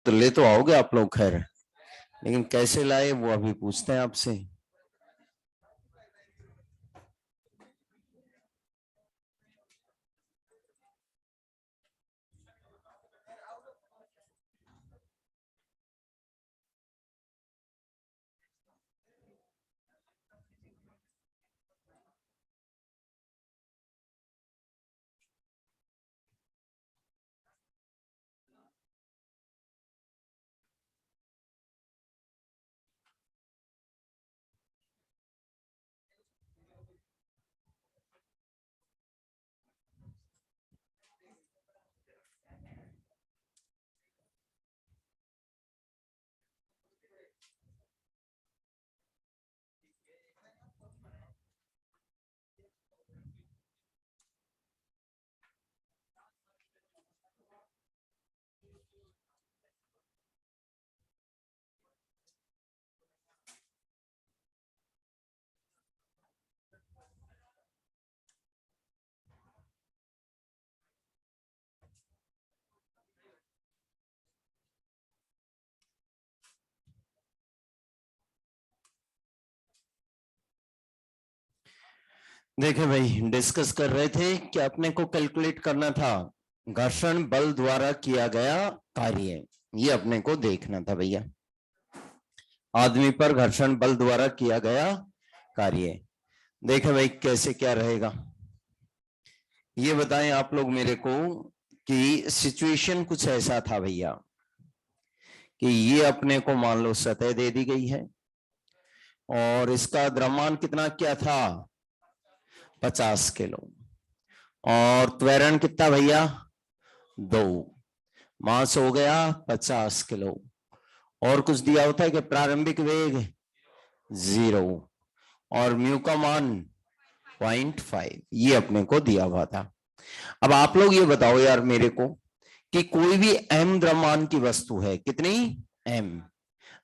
तो ले तो आओगे आप लोग, खैर, लेकिन कैसे लाए वो अभी पूछते हैं आपसे। देखे भाई, डिस्कस कर रहे थे कि अपने को कैलकुलेट करना था घर्षण बल द्वारा किया गया कार्य, ये अपने को देखना था भैया। आदमी पर घर्षण बल द्वारा किया गया कार्य, देखे भाई कैसे क्या रहेगा, ये बताएं आप लोग मेरे को कि सिचुएशन कुछ ऐसा था भैया कि ये अपने को मान लो सतह दे दी गई है और इसका द्रव्यमान कितना क्या था, 50 किलो, और त्वरण कितना भैया, 2, मास हो गया 50 किलो, और कुछ दिया होता है कि प्रारंभिक वेग 0 और म्यू का मान 0.5, ये अपने को दिया हुआ था। अब आप लोग ये बताओ यार मेरे को कि कोई भी m द्रव्यमान की वस्तु है, कितनी m,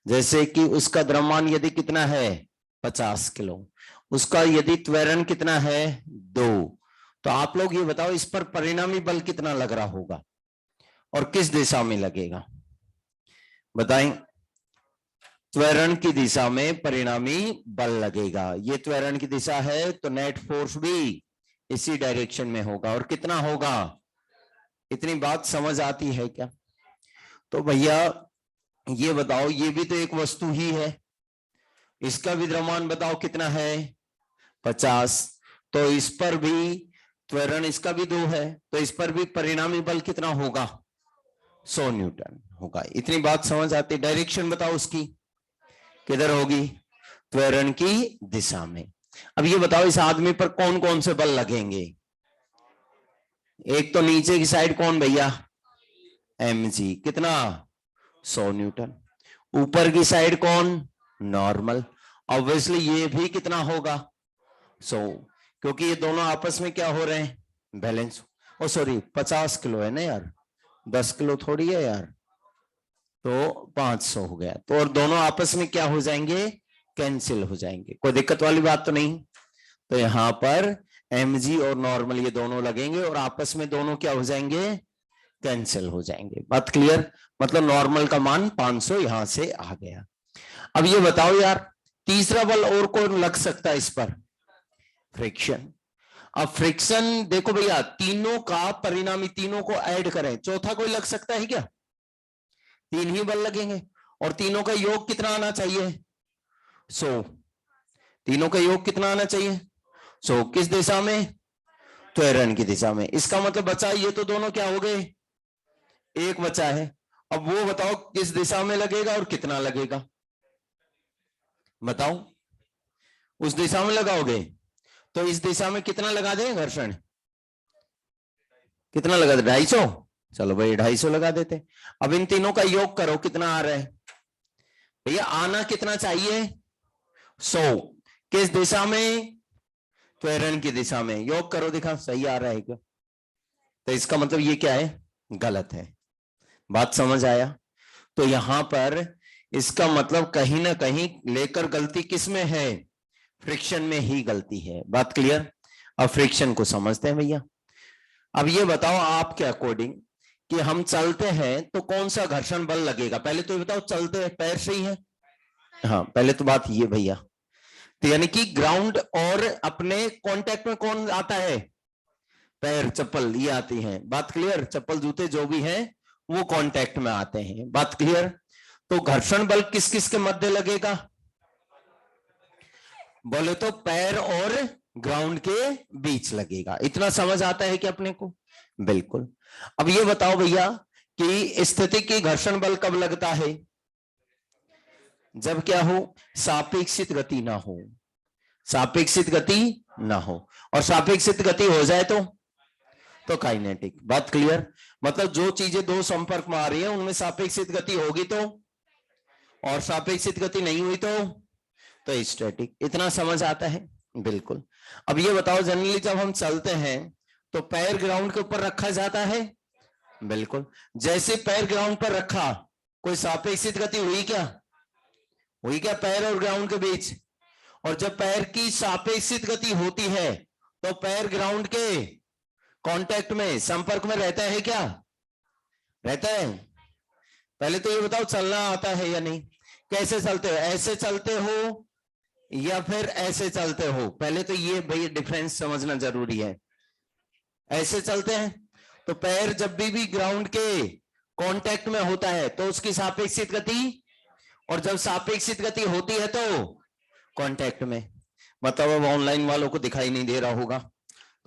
जैसे कि उसका द्रव्यमान यदि कितना है 50 किलो, उसका यदि त्वरण कितना है 2, तो आप लोग ये बताओ इस पर परिणामी बल कितना लग रहा होगा और किस दिशा में लगेगा, बताएं। त्वरण की दिशा में परिणामी बल लगेगा, ये त्वरण की दिशा है तो नेट फोर्स भी इसी डायरेक्शन में होगा, और कितना होगा, इतनी बात समझ आती है क्या। तो भैया ये बताओ, ये भी तो एक वस्तु ही है, इसका भी द्रव्यमान बताओ कितना है 50, तो इस पर भी त्वरण इसका भी 2 है, तो इस पर भी परिणामी बल कितना होगा, 100 न्यूटन होगा। इतनी बात समझ आती, डायरेक्शन बताओ उसकी किधर होगी, त्वरण की दिशा में। अब ये बताओ इस आदमी पर कौन कौन से बल लगेंगे, एक तो नीचे की साइड कौन भैया, mg, कितना 100 न्यूटन, ऊपर की साइड कौन, नॉर्मल, ऑब्वियसली ये भी कितना होगा 100, क्योंकि ये दोनों आपस में क्या हो रहे हैं, बैलेंस। ओ सॉरी 50 किलो है ना यार, 10 किलो थोड़ी है यार, तो 500 हो गया, तो और दोनों आपस में क्या हो जाएंगे, कैंसिल हो जाएंगे, कोई दिक्कत वाली बात तो नहीं। तो यहां पर mg और नॉर्मल ये दोनों लगेंगे और आपस में दोनों क्या हो जाएंगे, कैंसिल हो जाएंगे, बात क्लियर। मतलब नॉर्मल का मान 500 यहां से आ गया। अब ये बताओ यार, तीसरा बल और कौन लग सकता है इस पर, फ्रिक्शन। अब फ्रिक्शन देखो भैया, तीनों का परिणामी, तीनों को ऐड करें, चौथा कोई लग सकता है क्या, 3 ही बल लगेंगे, और तीनों का योग कितना आना चाहिए 100, तीनों का योग कितना आना चाहिए 100, किस दिशा में, त्वरण की दिशा में। इसका मतलब बचा ये तो दोनों क्या हो गए, एक बचा है। अब वो बताओ किस दिशा में लगेगा और कितना लगेगा, बताओ, उस दिशा में लगाओगे तो इस दिशा में कितना लगा दें घर्षण, कितना लगा दे, 250, चलो भाई 250 लगा देते। अब इन तीनों का योग करो, कितना आ रहा है भैया, आना कितना चाहिए 100, किस दिशा में, त्वरण की दिशा में, योग करो दिखा सही आ रहा है क्या, तो इसका मतलब ये क्या है, गलत है, बात समझ आया। तो यहां पर इसका मतलब कहीं ना कहीं लेकर गलती किस में है, फ्रिक्शन में ही गलती है, बात क्लियर। अब फ्रिक्शन को समझते हैं भैया। अब ये बताओ आपके अकॉर्डिंग कि हम चलते हैं तो कौन सा घर्षण बल लगेगा, पहले तो ये बताओ, चलते हैं पैर से ही है। हाँ, पहले तो बात ये भैया, तो यानी कि ग्राउंड और अपने कांटेक्ट में कौन आता है, पैर चप्पल ये आती हैं, बात क्लियर, चप्पल जूते जो भी हैं वो कांटेक्ट में आते हैं, बात क्लियर। तो घर्षण बल किस किस के मध्य लगेगा, बोले तो पैर और ग्राउंड के बीच लगेगा। इतना समझ आता है कि अपने को, बिल्कुल। अब ये बताओ भैया कि स्थितिक की घर्षण बल कब लगता है, जब क्या हो, सापेक्षित गति ना हो, सापेक्षित गति ना हो, और सापेक्षित गति हो जाए तो काइनेटिक, बात क्लियर। मतलब जो चीजें दो संपर्क में आ रही है उनमें सापेक्षित गति होगी तो, और सापेक्षित गति नहीं हुई तो स्टैटिक। इतना समझ आता है, बिल्कुल। अब ये बताओ, जनरली जब हम चलते हैं तो पैर ग्राउंड के ऊपर रखा जाता है, बिल्कुल। जैसे पैर ग्राउंड पर रखा, कोई सापेक्षित गति हुई क्या, हुई क्या पैर और ग्राउंड के बीच, और जब पैर की सापेक्षित गति होती है तो पैर ग्राउंड के कांटेक्ट में, संपर्क में रहता है क्या, रहता है। पहले तो ये बताओ, चलना आता है या नहीं, कैसे चलते हो, ऐसे चलते हो या फिर ऐसे चलते हो, पहले तो ये भैया डिफरेंस समझना जरूरी है। ऐसे चलते हैं तो पैर जब भी ग्राउंड के कांटेक्ट में होता है तो उसकी सापेक्षित गति, और जब सापेक्षित गति होती है तो कांटेक्ट में। मतलब अब ऑनलाइन वालों को दिखाई नहीं दे रहा होगा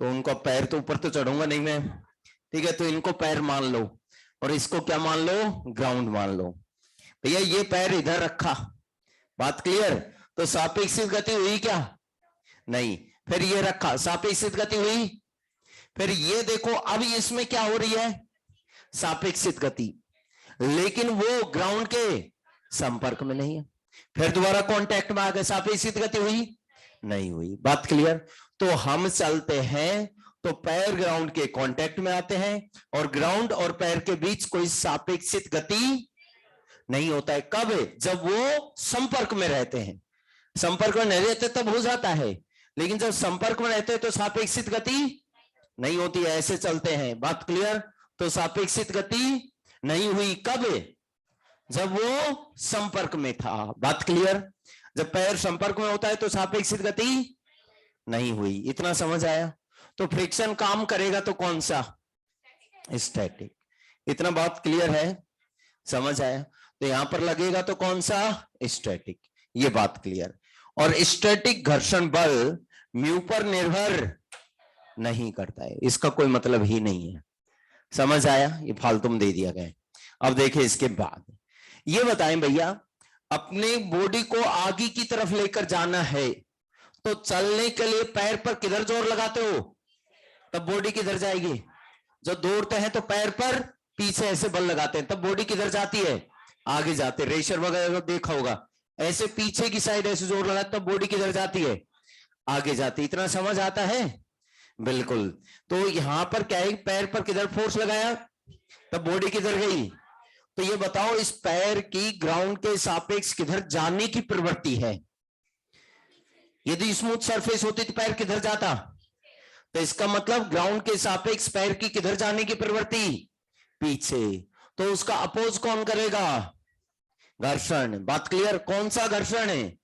तो उनको पैर तो ऊपर तो चढ़ूंगा नहीं मैं, ठीक है, तो इनको पैर मान लो और इसको क्या मान लो, ग्राउंड मान लो। भैया ये पैर इधर रखा, बात क्लियर, तो सापेक्षित गति हुई क्या, नहीं। फिर ये रखा, सापेक्षित गति हुई। फिर ये देखो, अब इसमें क्या हो रही है, सापेक्षित गति, लेकिन वो ग्राउंड के संपर्क में नहीं है। फिर दोबारा कांटेक्ट में आ गए, सापेक्षित गति हुई, नहीं हुई, बात क्लियर। तो हम चलते हैं तो पैर ग्राउंड के कांटेक्ट में आते हैं, और ग्राउंड और पैर के बीच कोई सापेक्षित गति नहीं होता है। कब, जब वो संपर्क में रहते हैं, संपर्क में नहीं रहते तब हो जाता है, लेकिन जब संपर्क में रहते हैं तो सापेक्षित गति नहीं होती है, ऐसे चलते हैं, बात क्लियर। तो सापेक्षित गति नहीं हुई, कब, जब वो संपर्क में था, बात क्लियर। जब पैर संपर्क में होता है तो सापेक्षित गति नहीं हुई, इतना समझ आया। तो फ्रिक्शन काम करेगा तो कौन सा, स्टैटिक। इतना बात क्लियर है, समझ आया। तो यहां पर लगेगा तो कौन सा, स्टैटिक, ये बात क्लियर। और स्टैटिक घर्षण बल म्यू पर निर्भर नहीं करता है, इसका कोई मतलब ही नहीं है, समझ आया, ये फालतू में दे दिया गया। अब देखिए इसके बाद ये बताएं भैया, अपने बॉडी को आगे की तरफ लेकर जाना है तो चलने के लिए पैर पर किधर जोर लगाते हो, तब बॉडी किधर जाएगी, जब दौड़ते हैं तो पैर पर पीछे ऐसे बल लगाते हैं, तब बॉडी किधर जाती है, आगे जाते। रेशर वगैरह देखा होगा, ऐसे पीछे की साइड ऐसे जोर लगाते, तब बॉडी किधर जाती है, आगे जाती। इतना समझ आता है, बिल्कुल। तो यहां पर क्या है, पैर पर किधर फोर्स लगाया, तब बॉडी किधर गई। तो ये बताओ, इस पैर की ग्राउंड के सापेक्ष किधर जाने की प्रवृत्ति है, यदि स्मूथ सरफेस होती तो पैर किधर जाता, तो इसका मतलब ग्राउंड के सापेक्ष पैर की किधर जाने की प्रवृत्ति, पीछे। तो उसका अपोज कौन करेगा, घर्षण, बात क्लियर। कौन सा घर्षण है,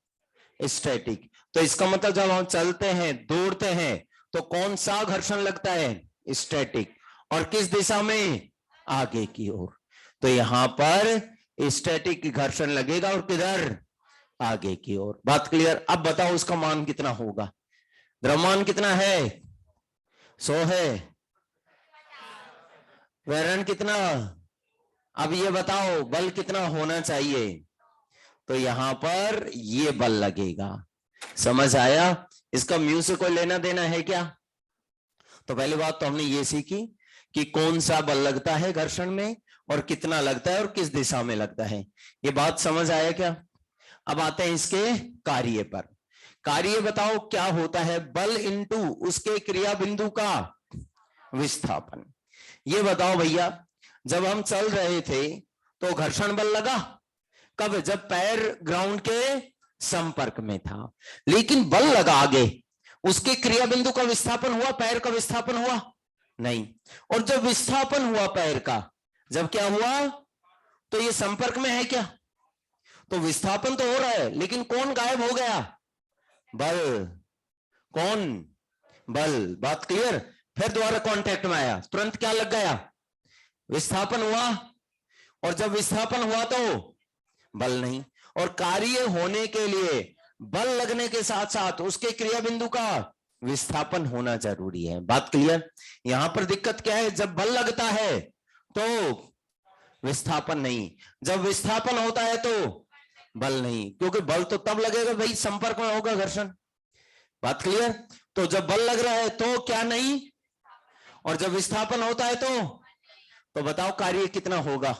स्टैटिक। तो इसका मतलब जब हम चलते हैं, दौड़ते हैं, तो कौन सा घर्षण लगता है, स्टैटिक, और किस दिशा में, आगे की ओर। तो यहां पर स्टैटिक घर्षण लगेगा और किधर, आगे की ओर, बात क्लियर। अब बताओ उसका मान कितना होगा, द्रव्यमान कितना है, 100 है, त्वरण कितना, अब ये बताओ बल कितना होना चाहिए, तो यहां पर ये बल लगेगा, समझ आया। इसका म्यू से कोई लेना देना है क्या। तो पहली बात तो हमने ये सीखी कि कौन सा बल लगता है घर्षण में और कितना लगता है और किस दिशा में लगता है, ये बात समझ आया क्या। अब आते हैं इसके कार्य पर। कार्य बताओ क्या होता है, बल इंटू उसके क्रिया बिंदु का विस्थापन। ये बताओ भैया, जब हम चल रहे थे तो घर्षण बल लगा कब, जब पैर ग्राउंड के संपर्क में था, लेकिन बल लगा आगे, उसके क्रिया बिंदु का विस्थापन हुआ, पैर का विस्थापन हुआ नहीं। और जब विस्थापन हुआ पैर का, जब क्या हुआ, तो ये संपर्क में है क्या, तो विस्थापन तो हो रहा है, लेकिन कौन गायब हो गया, बल। कौन, बल। बात क्लियर। फिर दोबारा कांटेक्ट में आया, तुरंत क्या लग गया, विस्थापन हुआ, और जब विस्थापन हुआ तो बल नहीं। और कार्य होने के लिए बल लगने के साथ साथ उसके क्रिया बिंदु का विस्थापन होना जरूरी है। बात क्लियर। यहां पर दिक्कत क्या है, जब बल लगता है तो विस्थापन नहीं, जब विस्थापन होता है तो बल नहीं, क्योंकि बल तो तब लगेगा भाई संपर्क में होगा घर्षण। बात क्लियर। तो जब बल लग रहा है तो क्या नहीं, और जब विस्थापन होता है तो बताओ कार्य कितना होगा,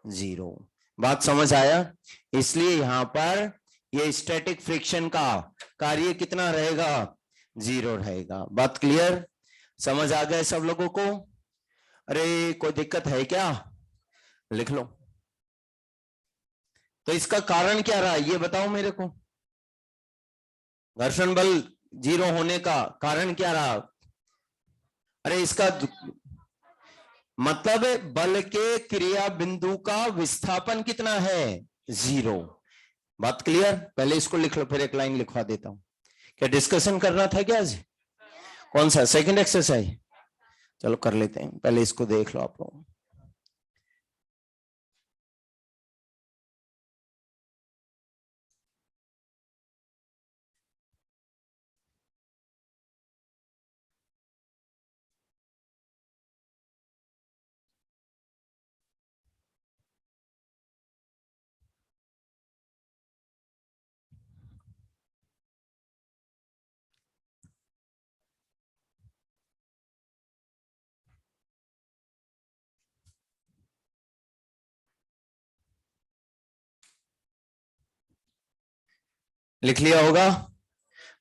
0। बात समझ आया। इसलिए यहां पर ये स्टैटिक फ्रिक्शन का कार्य कितना रहेगा, 0 रहेगा। बात क्लियर, समझ आ गए सब लोगों को। अरे कोई दिक्कत है क्या, लिख लो। तो इसका कारण क्या रहा ये बताओ मेरे को, घर्षण बल 0 होने का कारण क्या रहा। अरे इसका मतलब बल के क्रिया बिंदु का विस्थापन कितना है, 0। बात क्लियर। पहले इसको लिख लो, फिर एक लाइन लिखवा देता हूं। क्या डिस्कशन करना था क्या आज, कौन सा सेकंड एक्सरसाइज, चलो कर लेते हैं, पहले इसको देख लो आप लोग। लिख लिया होगा,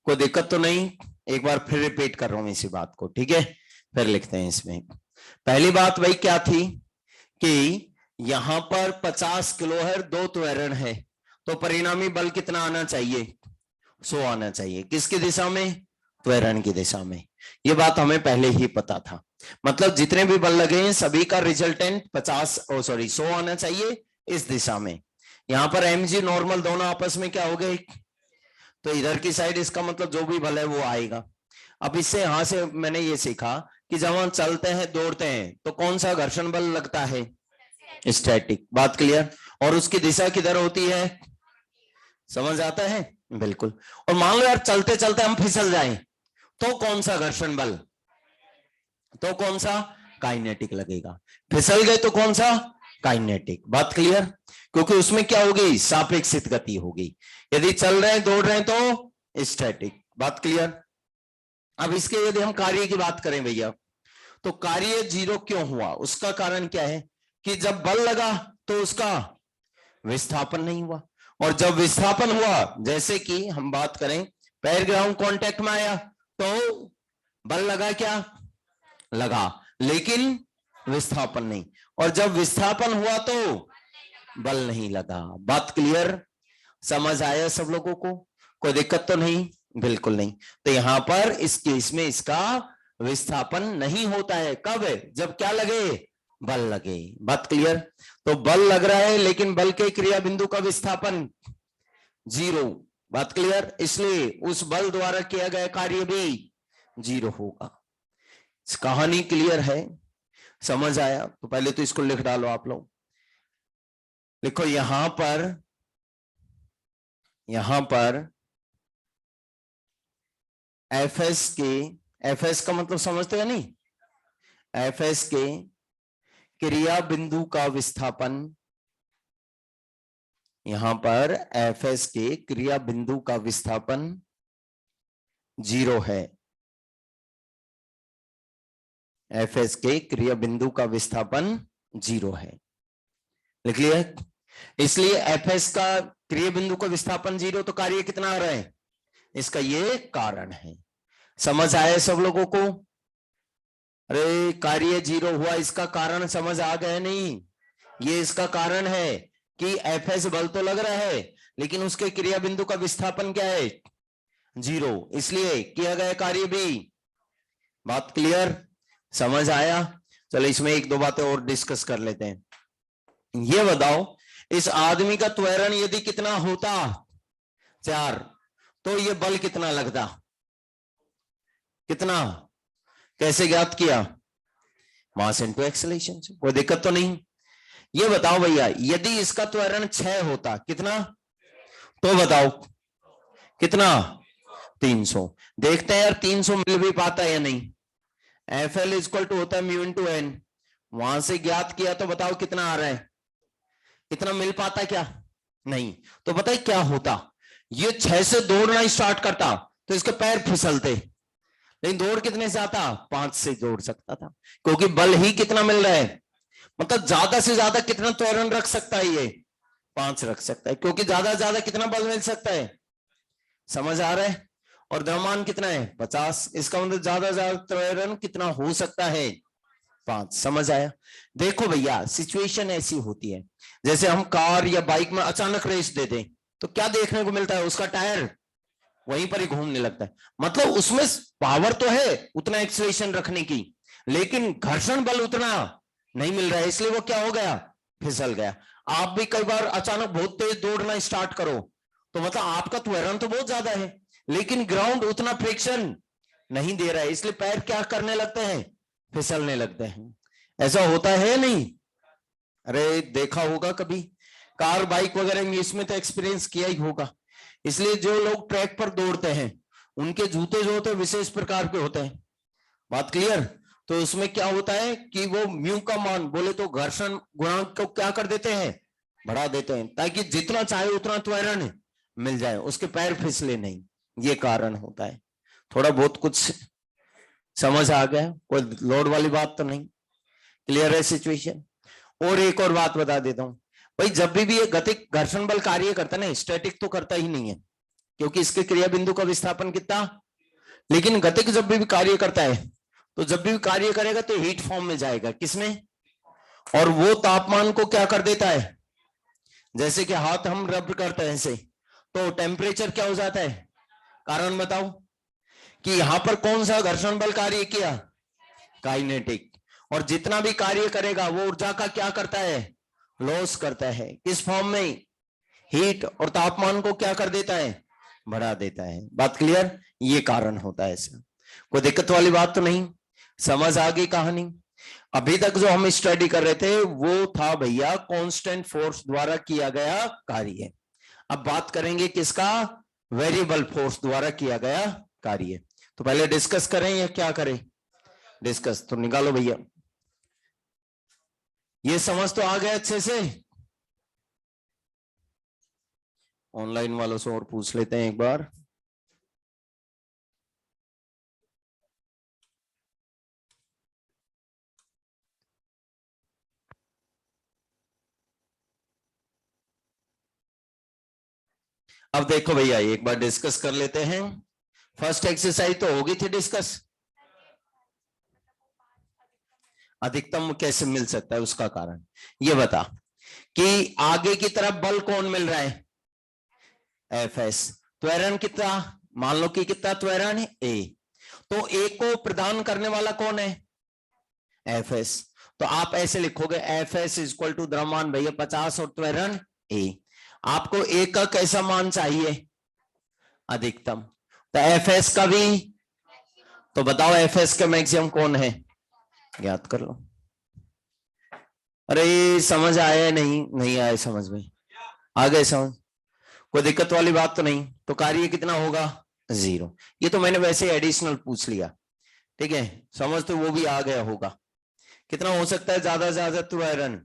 कोई दिक्कत तो नहीं। एक बार फिर रिपीट कर रहा हूं इसी बात को, ठीक है, फिर लिखते हैं इसमें। पहली बात भाई क्या थी कि यहां पर 50 किलो है, 2 त्वरण है, तो परिणामी बल कितना आना चाहिए, 100 आना चाहिए। किसकी दिशा में, त्वरण की दिशा में। ये बात हमें पहले ही पता था, मतलब जितने भी बल लगे हैं सभी का रिजल्टेंट 100 आना चाहिए इस दिशा में। यहां पर mg नॉर्मल दोनों आपस में क्या हो गए, तो इधर की साइड इसका मतलब जो भी बल है वो आएगा। अब इससे यहां से मैंने ये सीखा कि जब हम चलते हैं दौड़ते हैं तो कौन सा घर्षण बल लगता है, स्टैटिक। बात क्लियर। और उसकी दिशा किधर होती है, समझ आता है, बिल्कुल। और मान लो यार चलते चलते हम फिसल जाएं तो कौन सा घर्षण बल, तो कौन सा, काइनेटिक लगेगा। फिसल गए तो कौन सा, काइनेटिक। बात क्लियर। क्योंकि उसमें क्या होगी, सापेक्षित गति होगी। यदि चल रहे हैं दौड़ रहे हैं तो स्टैटिक। बात क्लियर। अब इसके यदि हम कार्य की बात करें भैया, तो कार्य 0 क्यों हुआ, उसका कारण क्या है कि जब बल लगा तो उसका विस्थापन नहीं हुआ, और जब विस्थापन हुआ, जैसे कि हम बात करें पैर ग्राउंड कांटेक्ट में आया तो बल लगा क्या, लगा, लेकिन विस्थापन नहीं। और जब विस्थापन हुआ तो बल नहीं लगा। बात क्लियर, समझ आया सब लोगों को, कोई दिक्कत तो नहीं, बिल्कुल नहीं। तो यहां पर इस केस में इसका विस्थापन नहीं होता है, कब, जब क्या लगे, बल लगे। बात क्लियर। तो बल लग रहा है लेकिन बल के क्रिया बिंदु का विस्थापन 0। बात क्लियर। इसलिए उस बल द्वारा किया गया कार्य भी 0 होगा। कहानी क्लियर है, समझ आया। तो पहले तो इसको लिख डालो आप लोग। लिखो यहां पर एफएस का मतलब समझते हैं नहीं, एफएस के क्रिया बिंदु का विस्थापन, यहां पर एफएस के क्रिया बिंदु का विस्थापन 0 है। एफएस के क्रिया बिंदु का विस्थापन 0 है, लिख लिया। इसलिए एफएस का क्रिया बिंदु का विस्थापन 0, तो कार्य कितना आ रहा है, इसका ये कारण है। समझ आया सब लोगों को। अरे कार्य 0 हुआ, इसका कारण समझ आ गया नहीं, ये इसका कारण है कि एफएस बल तो लग रहा है लेकिन उसके क्रिया बिंदु का विस्थापन क्या है, 0, इसलिए किया गया कार्य भी। बात क्लियर, समझ आया। चलो इसमें एक दो बातें और डिस्कस कर लेते हैं। ये बताओ, इस आदमी का त्वरण यदि कितना होता 4, तो ये बल कितना लगता, कितना, कैसे ज्ञात किया, मास इनटू एक्सेलरेशन से, कोई दिक्कत तो नहीं। ये बताओ भैया, यदि इसका त्वरण 6 होता, कितना, तो बताओ कितना, 300। देखते हैं यार 300 मिल भी पाता है या नहीं। एफ एल इक्वल टू होता है म्यू इंटू एन, वहां से ज्ञात किया तो बताओ कितना आ रहा है, कितना मिल पाता क्या, नहीं। तो बताइए क्या होता, ये 6 से दौड़ना स्टार्ट करता तो इसके पैर फिसलते, लेकिन दौड़ कितने से आता, 5 से दौड़ सकता था, क्योंकि बल ही कितना मिल रहा है, मतलब ज्यादा से ज्यादा कितना त्वरण रख सकता है ये, 5 रख सकता है, क्योंकि ज्यादा से ज्यादा कितना बल मिल सकता है, समझ आ रहा है। और द्रव्यमान कितना है 50, इसका मतलब ज्यादा से ज्यादा त्वरण कितना हो सकता है, 5। समझ आया। देखो भैया सिचुएशन ऐसी होती है, जैसे हम कार या बाइक में अचानक रेस दे दें तो क्या देखने को मिलता है, उसका टायर वहीं पर ही घूमने लगता है, मतलब उसमें पावर तो है उतना एक्सीलरेशन रखने की, लेकिन घर्षण बल उतना नहीं मिल रहा है, इसलिए वो क्या हो गया, फिसल गया। आप भी कई बार अचानक बहुत तेज दौड़ना स्टार्ट करो तो मतलब आपका त्वरण तो बहुत ज्यादा है, लेकिन ग्राउंड उतना फ्रिक्शन नहीं दे रहा है, इसलिए पैर क्या करने लगते हैं, फिसलने लगते हैं। ऐसा होता है नहीं, अरे देखा होगा कभी, कार बाइक वगैरह में इसमें तो एक्सपीरियंस किया ही होगा। इसलिए जो लोग ट्रैक पर दौड़ते हैं उनके जूते जो होते हैं विशेष प्रकार के होते हैं, बात क्लियर। तो उसमें क्या होता है कि वो म्यू का मान बोले तो घर्षण गुणांक को क्या कर देते हैं, बढ़ा देते हैं, ताकि जितना चाहे उतना त्वरण मिल जाए, उसके पैर फिसले नहीं, ये कारण होता है। थोड़ा बहुत कुछ समझ आ गया, कोई लोड वाली बात तो नहीं, क्लियर है सिचुएशन। और एक और बात बता देता हूं भाई, जब भी ये गतिक घर्षण बल कार्य करता है ना, स्टैटिक तो करता ही नहीं है, क्योंकि इसके क्रिया बिंदु का विस्थापन कितना, लेकिन गतिक जब भी कार्य करता है तो जब भी कार्य करेगा तो हीट फॉर्म में जाएगा, किसमें, और वो तापमान को क्या कर देता है, जैसे कि हाथ हम रब करते हैं ऐसे, तो टेम्परेचर क्या हो जाता है, कारण बताओ, कि यहां पर कौन सा घर्षण बल कार्य किया, काइनेटिक, और जितना भी कार्य करेगा वो ऊर्जा का क्या करता है, लॉस करता है, किस फॉर्म में, हीट, और तापमान को क्या कर देता है, बढ़ा देता है। बात क्लियर, ये कारण होता है ऐसा, कोई दिक्कत वाली बात तो नहीं, समझ आ गई कहानी। अभी तक जो हम स्टडी कर रहे थे वो था भैया कांस्टेंट फोर्स द्वारा किया गया कार्य। अब बात करेंगे किसका, वेरिएबल फोर्स द्वारा किया गया कार्य। तो पहले डिस्कस करें या क्या करें, डिस्कस तो निकालो भैया। ये समझ तो आ गया अच्छे से, ऑनलाइन वालों से और पूछ लेते हैं एक बार। अब देखो भैया एक बार डिस्कस कर लेते हैं। फर्स्ट एक्सरसाइज तो होगी थी डिस्कस, अधिकतम कैसे मिल सकता है उसका कारण। ये बता कि आगे की तरफ बल कौन मिल रहा है, एफ एस, त्वरण कितना, मान लो कि कितना त्वरण है, ए, तो ए को प्रदान करने वाला कौन है, एफ एस। तो आप ऐसे लिखोगे एफ एस इक्वल टू द्रव्यमान भैया 50 और त्वरण ए। आपको ए का कैसा मान चाहिए, अधिकतम, तो एफ एस का भी, तो बताओ एफ एस का मैक्सिमम कौन है, याद कर लो। अरे समझ आया नहीं, नहीं आया समझ में, आ गए समझ, कोई दिक्कत वाली बात तो नहीं। तो कार्य कितना होगा, 0। ये तो मैंने वैसे एडिशनल पूछ लिया, ठीक है, समझ तो वो भी आ गया होगा। कितना हो सकता है ज्यादा से ज्यादा त्वरण,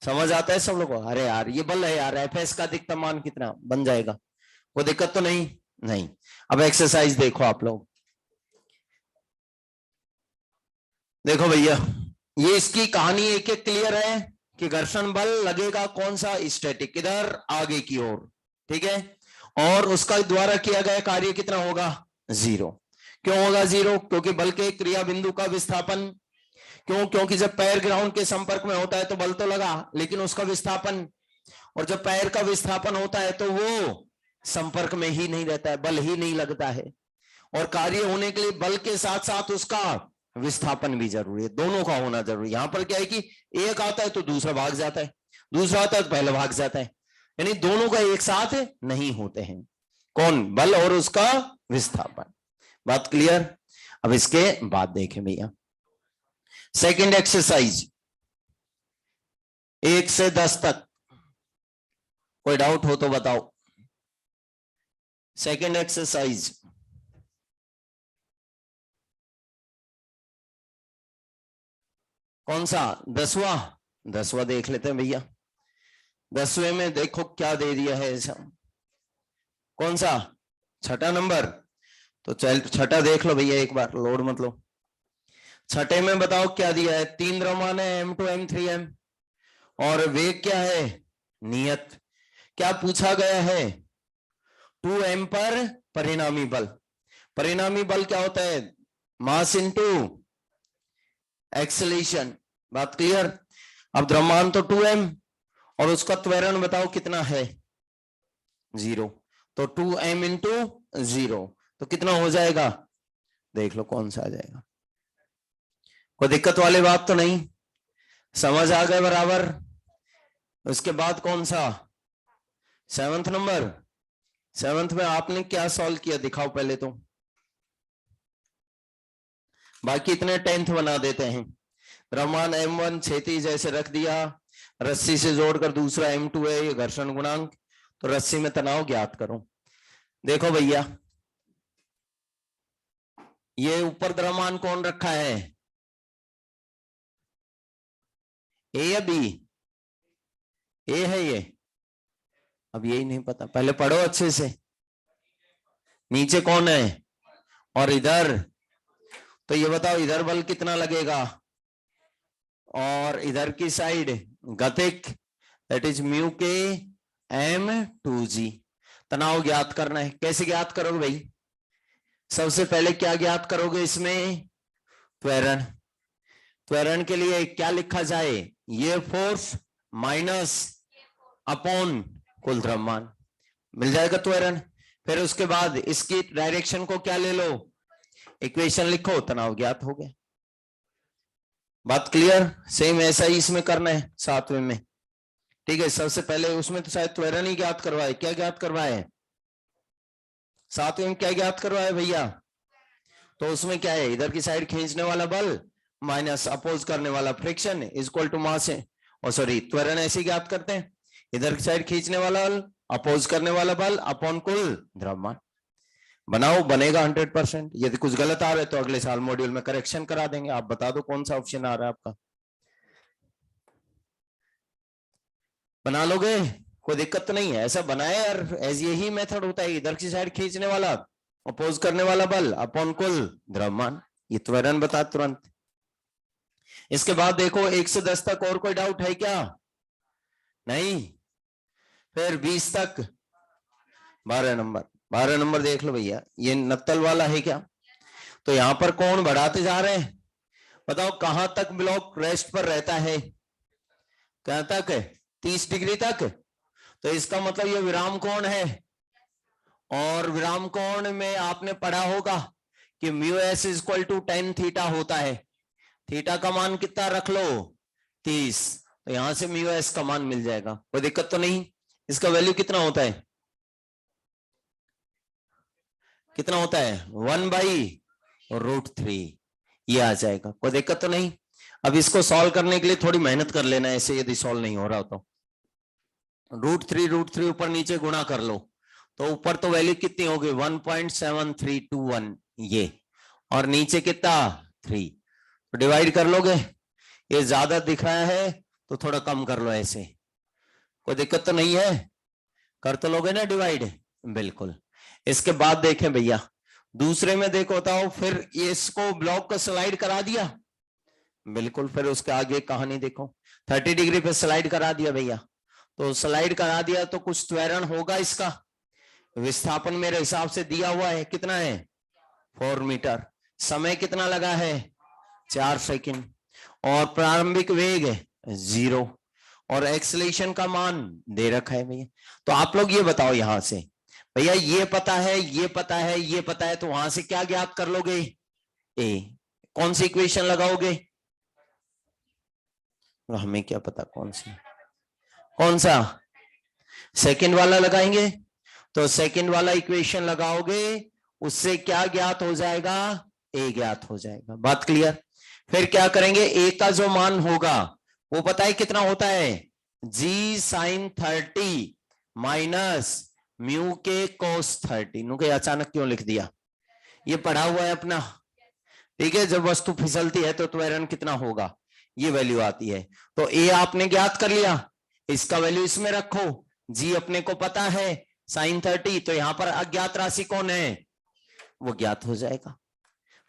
समझ आता है सब लोगों को, अरे यार ये बल है यार, एफएस का अधिकतम मान कितना बन जाएगा, कोई दिक्कत तो नहीं, नहीं। अब एक्सरसाइज देखो आप लोग, देखो भैया ये इसकी कहानी एक एक क्लियर है कि घर्षण बल लगेगा कौन सा, स्टैटिक, इधर आगे की ओर, ठीक है, और उसका द्वारा किया गया कार्य कितना होगा, 0। क्यों होगा 0, क्योंकि बल के क्रिया बिंदु का विस्थापन, क्यों, क्योंकि जब पैर ग्राउंड के संपर्क में होता है तो बल तो लगा, लेकिन उसका विस्थापन, और जब पैर का विस्थापन होता है तो वो संपर्क में ही नहीं रहता है, बल ही नहीं लगता है, और कार्य होने के लिए बल के साथ साथ उसका विस्थापन भी जरूरी है, दोनों का होना जरूरी है। यहां पर क्या है कि एक आता है तो दूसरा भाग जाता है, दूसरा आता है तो पहला भाग जाता है, यानी दोनों का एक साथ नहीं होते हैं। कौन? बल और उसका विस्थापन। बात क्लियर? अब इसके बाद देखें भैया सेकंड एक्सरसाइज 1 से 10 तक, कोई डाउट हो तो बताओ। सेकंड एक्सरसाइज कौन सा? 10वां देख लेते हैं भैया। 10वें में देखो क्या दे दिया है ऐसा, कौन सा? 6ठा नंबर। तो चल 6ठा देख लो भैया एक बार, लोड मत लो। 6ठे में बताओ क्या दिया है? 3 द्रव्यमान है, M2 M3M, और वेग क्या है? नियत। क्या पूछा गया है? 2m पर परिणामी बल। परिणामी बल क्या होता है? Mass into acceleration. बात क्लियर? अब द्रव्यमान तो 2m और उसका त्वरण बताओ कितना है? 0। तो 2m इंटू 0 तो कितना हो जाएगा? देख लो कौन सा आ जाएगा। कोई दिक्कत वाली बात तो नहीं? समझ आ गए बराबर? उसके बाद कौन सा? 7th number. 7th में आपने क्या सॉल्व किया दिखाओ पहले तो, बाकी इतने 10th बना देते हैं। द्रव्यमान M1 क्षैतिज जैसे रख दिया, रस्सी से जोड़कर दूसरा M2 है, ये घर्षण गुणांक, तो रस्सी में तनाव ज्ञात करो। देखो भैया ये ऊपर द्रव्यमान कौन रखा है? ए या बी? ए है ये, अब यही नहीं पता, पहले पढ़ो अच्छे से। नीचे कौन है? और इधर, तो ये बताओ इधर बल कितना लगेगा? और इधर की साइड गतिक, दैट इज म्यू के M2G। तनाव ज्ञात करना है। कैसे ज्ञात करोगे भाई? सबसे पहले क्या ज्ञात करोगे इसमें? त्वरण। त्वरण के लिए क्या लिखा जाए? ये फोर्स माइनस अपॉन कुल द्रव्यमान, मिल जाएगा त्वरण। फिर उसके बाद इसकी डायरेक्शन को क्या ले लो? इक्वेशन लिखो, तनाव ज्ञात हो गया। बात क्लियर? सेम ऐसा ही इसमें करना है 7वें में। ठीक है, सबसे पहले उसमें तो शायद त्वरण ही ज्ञात करवाए। क्या ज्ञात करवाए? 7वें में क्या ज्ञात करवाए भैया? तो उसमें क्या है? इधर की साइड खींचने वाला बल माइनस अपोज करने वाला friction is equal to mass है, और सॉरी त्वरण ऐसे ज्ञात करते हैं, इधर की साइड खींचने वाला बल अपोज करने वाला बल अपॉन कुल द्रव्यमान। बनाओ, बनेगा 100%। यदि कुछ गलत आ रहा है तो अगले साल मॉड्यूल में करेक्शन करा देंगे। आप बता दो कौन सा ऑप्शन आ रहा है आपका, बना लोगे? कोई दिक्कत तो नहीं है? ऐसा बनाए यार, ऐसे यही मेथड होता है। इधर की साइड खींचने वाला अपोज करने वाला बल अपॉन कुल द्रव्यमान, ये त्वरण बता तुरंत। इसके बाद देखो 1 से 10 तक और कोई डाउट है क्या? नहीं? फिर 20 तक 12 नंबर। 12 नंबर देख लो भैया, ये नत्तल वाला है क्या? तो यहां पर कौन बढ़ाते जा रहे हैं? बताओ कहां तक ब्लॉक रेस्ट पर रहता है? कहां तक? 30 डिग्री तक। तो इसका मतलब ये विराम कोण है, और विराम कोण में आपने पढ़ा होगा कि mu s is equal to tan theta होता है। थीटा का मान कितना रख लो? 30। तो यहां से म्यू एस का मान मिल जाएगा, कोई दिक्कत तो नहीं? इसका वैल्यू कितना होता है? कितना होता है? 1/√3, ये आ जाएगा, कोई दिक्कत तो नहीं? अब इसको सॉल्व करने के लिए थोड़ी मेहनत कर लेना है, ऐसे यदि सॉल्व नहीं हो रहा तो √3 ऊपर नीचे गुणा कर लो, तो ऊपर तो वैल्यू कितनी होगी? 1.7321 ये, और नीचे कितना? 3। तो डिवाइड कर लोगे, ये ज्यादा दिख रहा है तो थोड़ा कम कर लो ऐसे, कोई दिक्कत तो नहीं है? कर तो लोगे ना डिवाइड? बिल्कुल। इसके बाद देखें भैया दूसरे में देखो, बताओ फिर इसको ब्लॉक को स्लाइड करा दिया, बिल्कुल। फिर उसके आगे कहानी देखो, 30 डिग्री पे स्लाइड करा दिया भैया, तो स्लाइड करा दिया तो कुछ त्वरण होगा इसका। विस्थापन मेरे हिसाब से दिया हुआ है, कितना है? 4 मीटर। समय कितना लगा है? 4 सेकंड। और प्रारंभिक वेग 0, और एक्सेलरेशन का मान दे रखा है भैया। तो आप लोग ये बताओ यहां से, भैया ये पता है, ये पता है, ये पता है, तो वहां से क्या ज्ञात कर लोगे? ए। कौन सी इक्वेशन लगाओगे? हमें क्या पता कौन सी, कौन सा सेकंड वाला लगाएंगे। तो सेकंड वाला इक्वेशन लगाओगे, उससे क्या ज्ञात हो जाएगा? ए ज्ञात हो जाएगा। बात क्लियर? फिर क्या करेंगे, ए का जो मान होगा वो पता है कितना होता है? जी साइन 30 माइनस म्यू के कोस 30। नु के अचानक क्यों लिख दिया? ये पढ़ा हुआ है अपना, ठीक है। जब वस्तु फिसलती है तो त्वरण कितना होगा, ये वैल्यू आती है। तो ए आपने ज्ञात कर लिया, इसका वैल्यू इसमें रखो। जी अपने को पता है साइन 30, तो यहां पर अज्ञात राशि कौन है, वो ज्ञात हो जाएगा।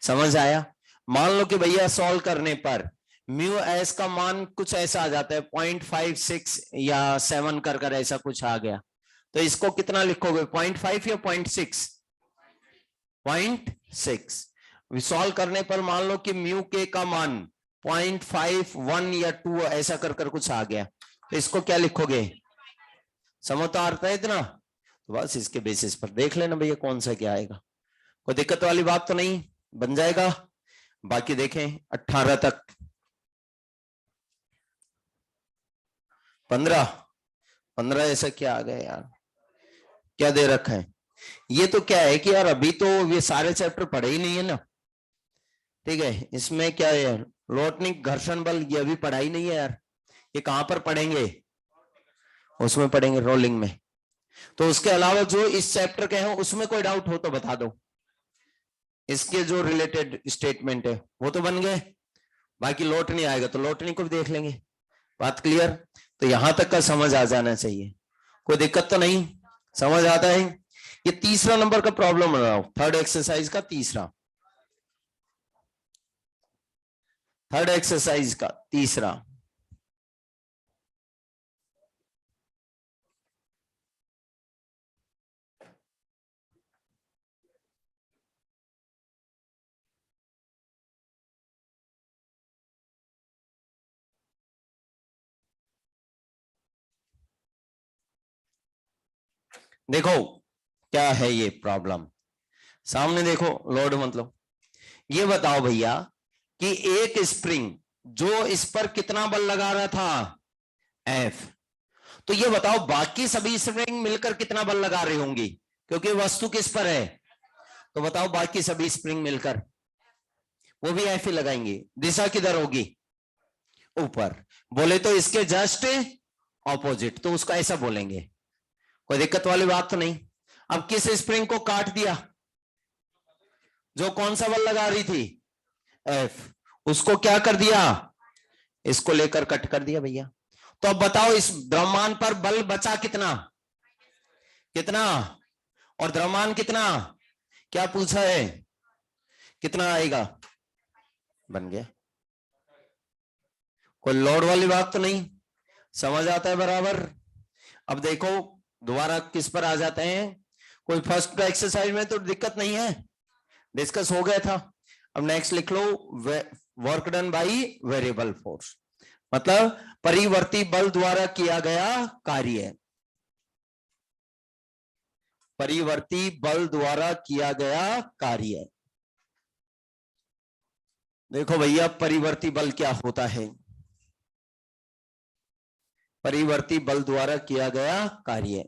समझ आया? मान लो कि भैया सॉल्व करने पर म्यू एस का मान कुछ ऐसा आ जाता है 0.56 या 7 कर ऐसा कुछ आ गया, तो इसको कितना लिखोगे, 0.5 या 0.6? 0.6। सॉल्व करने पर मान लो कि म्यू के का मान 0.51 या 2 ऐसा कर कुछ आ गया, तो इसको क्या लिखोगे? समझ तो आता है इतना? तो बस इसके बेसिस पर देख लेना भैया कौन सा क्या आएगा। कोई दिक्कत वाली बात तो नहीं, बन जाएगा। बाकी देखें 18 तक, 15 ऐसा क्या आ गया यार, क्या दे रखा है? ये तो क्या है कि यार अभी तो ये सारे चैप्टर पढ़े ही नहीं है ना, ठीक है। इसमें क्या है, लोटनिक घर्षण बल, ये अभी पढ़ा ही नहीं है यार। ये कहां पर पढ़ेंगे, उसमें पढ़ेंगे रोलिंग में। तो उसके अलावा जो इस चैप्टर के हैं उसमें कोई डाउट हो तो बता दो। इसके जो रिलेटेड स्टेटमेंट है वो तो बन गए, बाकी लोटनी आएगा तो लोटनी को भी देख लेंगे। बात क्लियर? तो यहां तक का समझ आ जाना चाहिए, कोई दिक्कत तो नहीं, समझ आता है। ये तीसरा नंबर का प्रॉब्लम बनाओ, थर्ड एक्सरसाइज का तीसरा। देखो क्या है ये प्रॉब्लम, सामने देखो लोड मतलब, ये बताओ भैया कि एक स्प्रिंग जो इस पर कितना बल लगा रहा था, एफ। तो ये बताओ बाकी सभी स्प्रिंग मिलकर कितना बल लगा रही होंगी, क्योंकि वस्तु किस पर है। तो बताओ बाकी सभी स्प्रिंग मिलकर वो भी एफ ही लगाएंगे। दिशा किधर होगी, ऊपर। बोले तो इसके जस्ट ऑपोजिट, तो उसका ऐसा बोलेंगे। कोई दिक्कत वाली बात तो नहीं। अब किस स्प्रिंग को काट दिया, जो कौन सा बल लगा रही थी, एफ, उसको क्या कर दिया, इसको लेकर कट कर दिया भैया। तो अब बताओ इस द्रव्यमान पर बल बचा कितना, और द्रव्यमान कितना, क्या पूछा है, कितना आएगा, बन गया। कोई लोड वाली बात तो नहीं, समझ आता है बराबर। अब देखो दोबारा किस पर आ जाते हैं, कोई फर्स्ट एक्सरसाइज में तो दिक्कत नहीं है, डिस्कस हो गया था। अब नेक्स्ट लिख लो, work done by variable force, मतलब परिवर्ती बल द्वारा किया गया कार्य, परिवर्ती बल द्वारा किया गया कार्य। देखो भैया परिवर्ती बल क्या होता है, परिवर्ती बल द्वारा किया गया कार्य।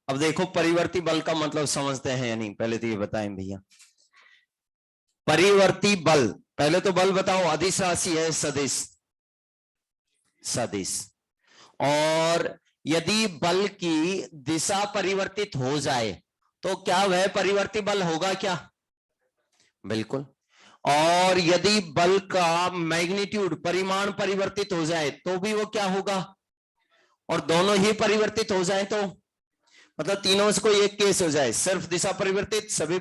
अब देखो परिवर्ती बल का मतलब समझते हैं या नहीं, पहले तो ये बताएं भैया। परिवर्ती बल, पहले तो बल बताओ, अदिश राशि है, सदिश। और यदि बल की दिशा परिवर्तित हो जाए तो क्या वह परिवर्ती बल होगा क्या, बिल्कुल। और यदि बल का मैग्नीट्यूड, परिमाण परिवर्तित हो जाए तो भी वो क्या होगा, और दोनों ही परिवर्तित हो जाए तो, मतलब तीनों से कोई एक केस हो जाए, सिर्फ दिशा परिवर्तित, सभी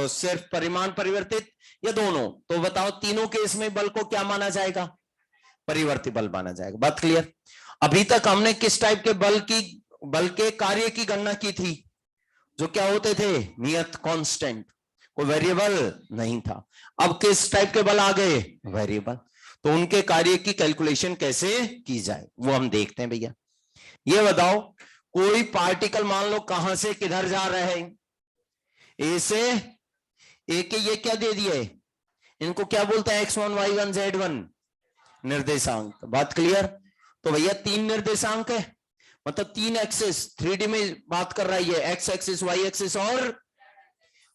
सिर्फ परिमाण परिवर्तित, या दोनों, तो बताओ तीनों केस में बल को क्या माना जाएगा, परिवर्ती बल माना जाएगा। बात क्लियर? अभी तक हमने किस टाइप के बल के कार्य की गणना की थी, जो क्या होते थे, नियत कांस्टेंट। कोई वेरिएबल नहीं था। अब किस टाइप के बल आ गए? वेरिएबल। तो उनके कार्य की कैलकुलेशन कैसे की जाए वो हम देखते हैं भैया। ये बताओ, कोई पार्टिकल मान लो कहां से किधर जा रहा है, ए से, ए के ये क्या दे दिए, इनको क्या बोलते हैं, x1 y1 z1 निर्देशांक। बात क्लियर? तो भैया 3 निर्देशांक है, मतलब 3 एक्सिस 3D में बात कर रहा है, ये एक्स एक्सिस वाई एक्सिस और,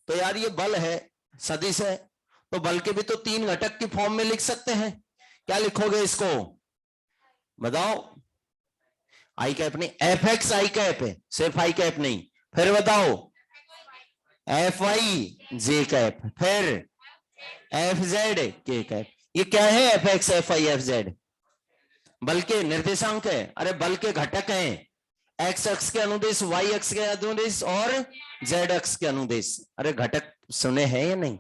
तो यार ये बल है, सदिश है, तो बल के भी तो 3 घटक की फॉर्म में लिख सकते हैं। क्या लिखोगे इसको बताओ? आई कैप नहीं, एफ एक्स आई कैप है, सिर्फ आई कैप नहीं। फिर बताओ एफ आई जे कैप, फिर एफ जेड के कैप। ये क्या है? F x F I F Z बल के निर्देशांक है। अरे बल के घटक हैं, एक्स अक्ष के अनुदेश, वाई अक्ष के अनुदेश और जेड अक्ष के अनुदेश। अरे घटक सुने हैं या नहीं?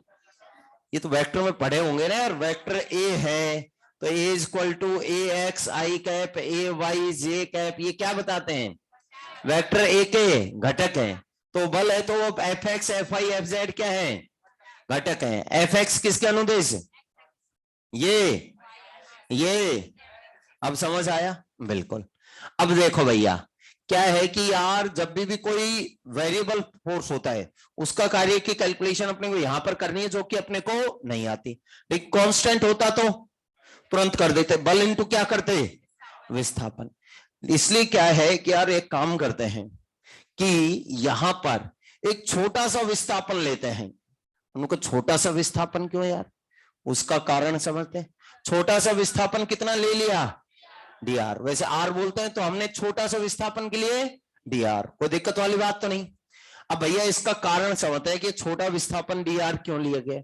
ये तो वेक्टर में पढ़े होंगे ना यार। वेक्टर ए है तो a is equal to a x i cap a y j cap, ये क्या बताते हैं? वेक्टर ए के घटक हैं। तो बल है तो वो F x F I F Z क्या है? घटक है। एफ एक्स किसके अनुदेश? ये अब समझ आया? बिल्कुल। अब देखो भैया, क्या है कि यार जब भी कोई वेरिएबल फोर्स होता है उसका कार्य की कैलकुलेशन अपने को यहां पर करनी है, जो कि अपने को नहीं आती। लेकिन कांस्टेंट होता तो तुरंत कर देते। बल इंटू क्या करते? विस्थापन। इसलिए क्या है कि यार एक काम करते हैं कि यहां पर एक छोटा सा विस्थापन लेते हैं। उनको छोटा सा विस्थापन क्यों यार? उसका कारण समझते हैं। छोटा सा विस्थापन कितना ले लिया? dr। वैसे r बोलते हैं तो हमने छोटा सा विस्थापन के लिए dr, कोई दिक्कत वाली बात तो नहीं। अब भैया इसका कारण समझते हैं कि छोटा विस्थापन dr क्यों लिया गया।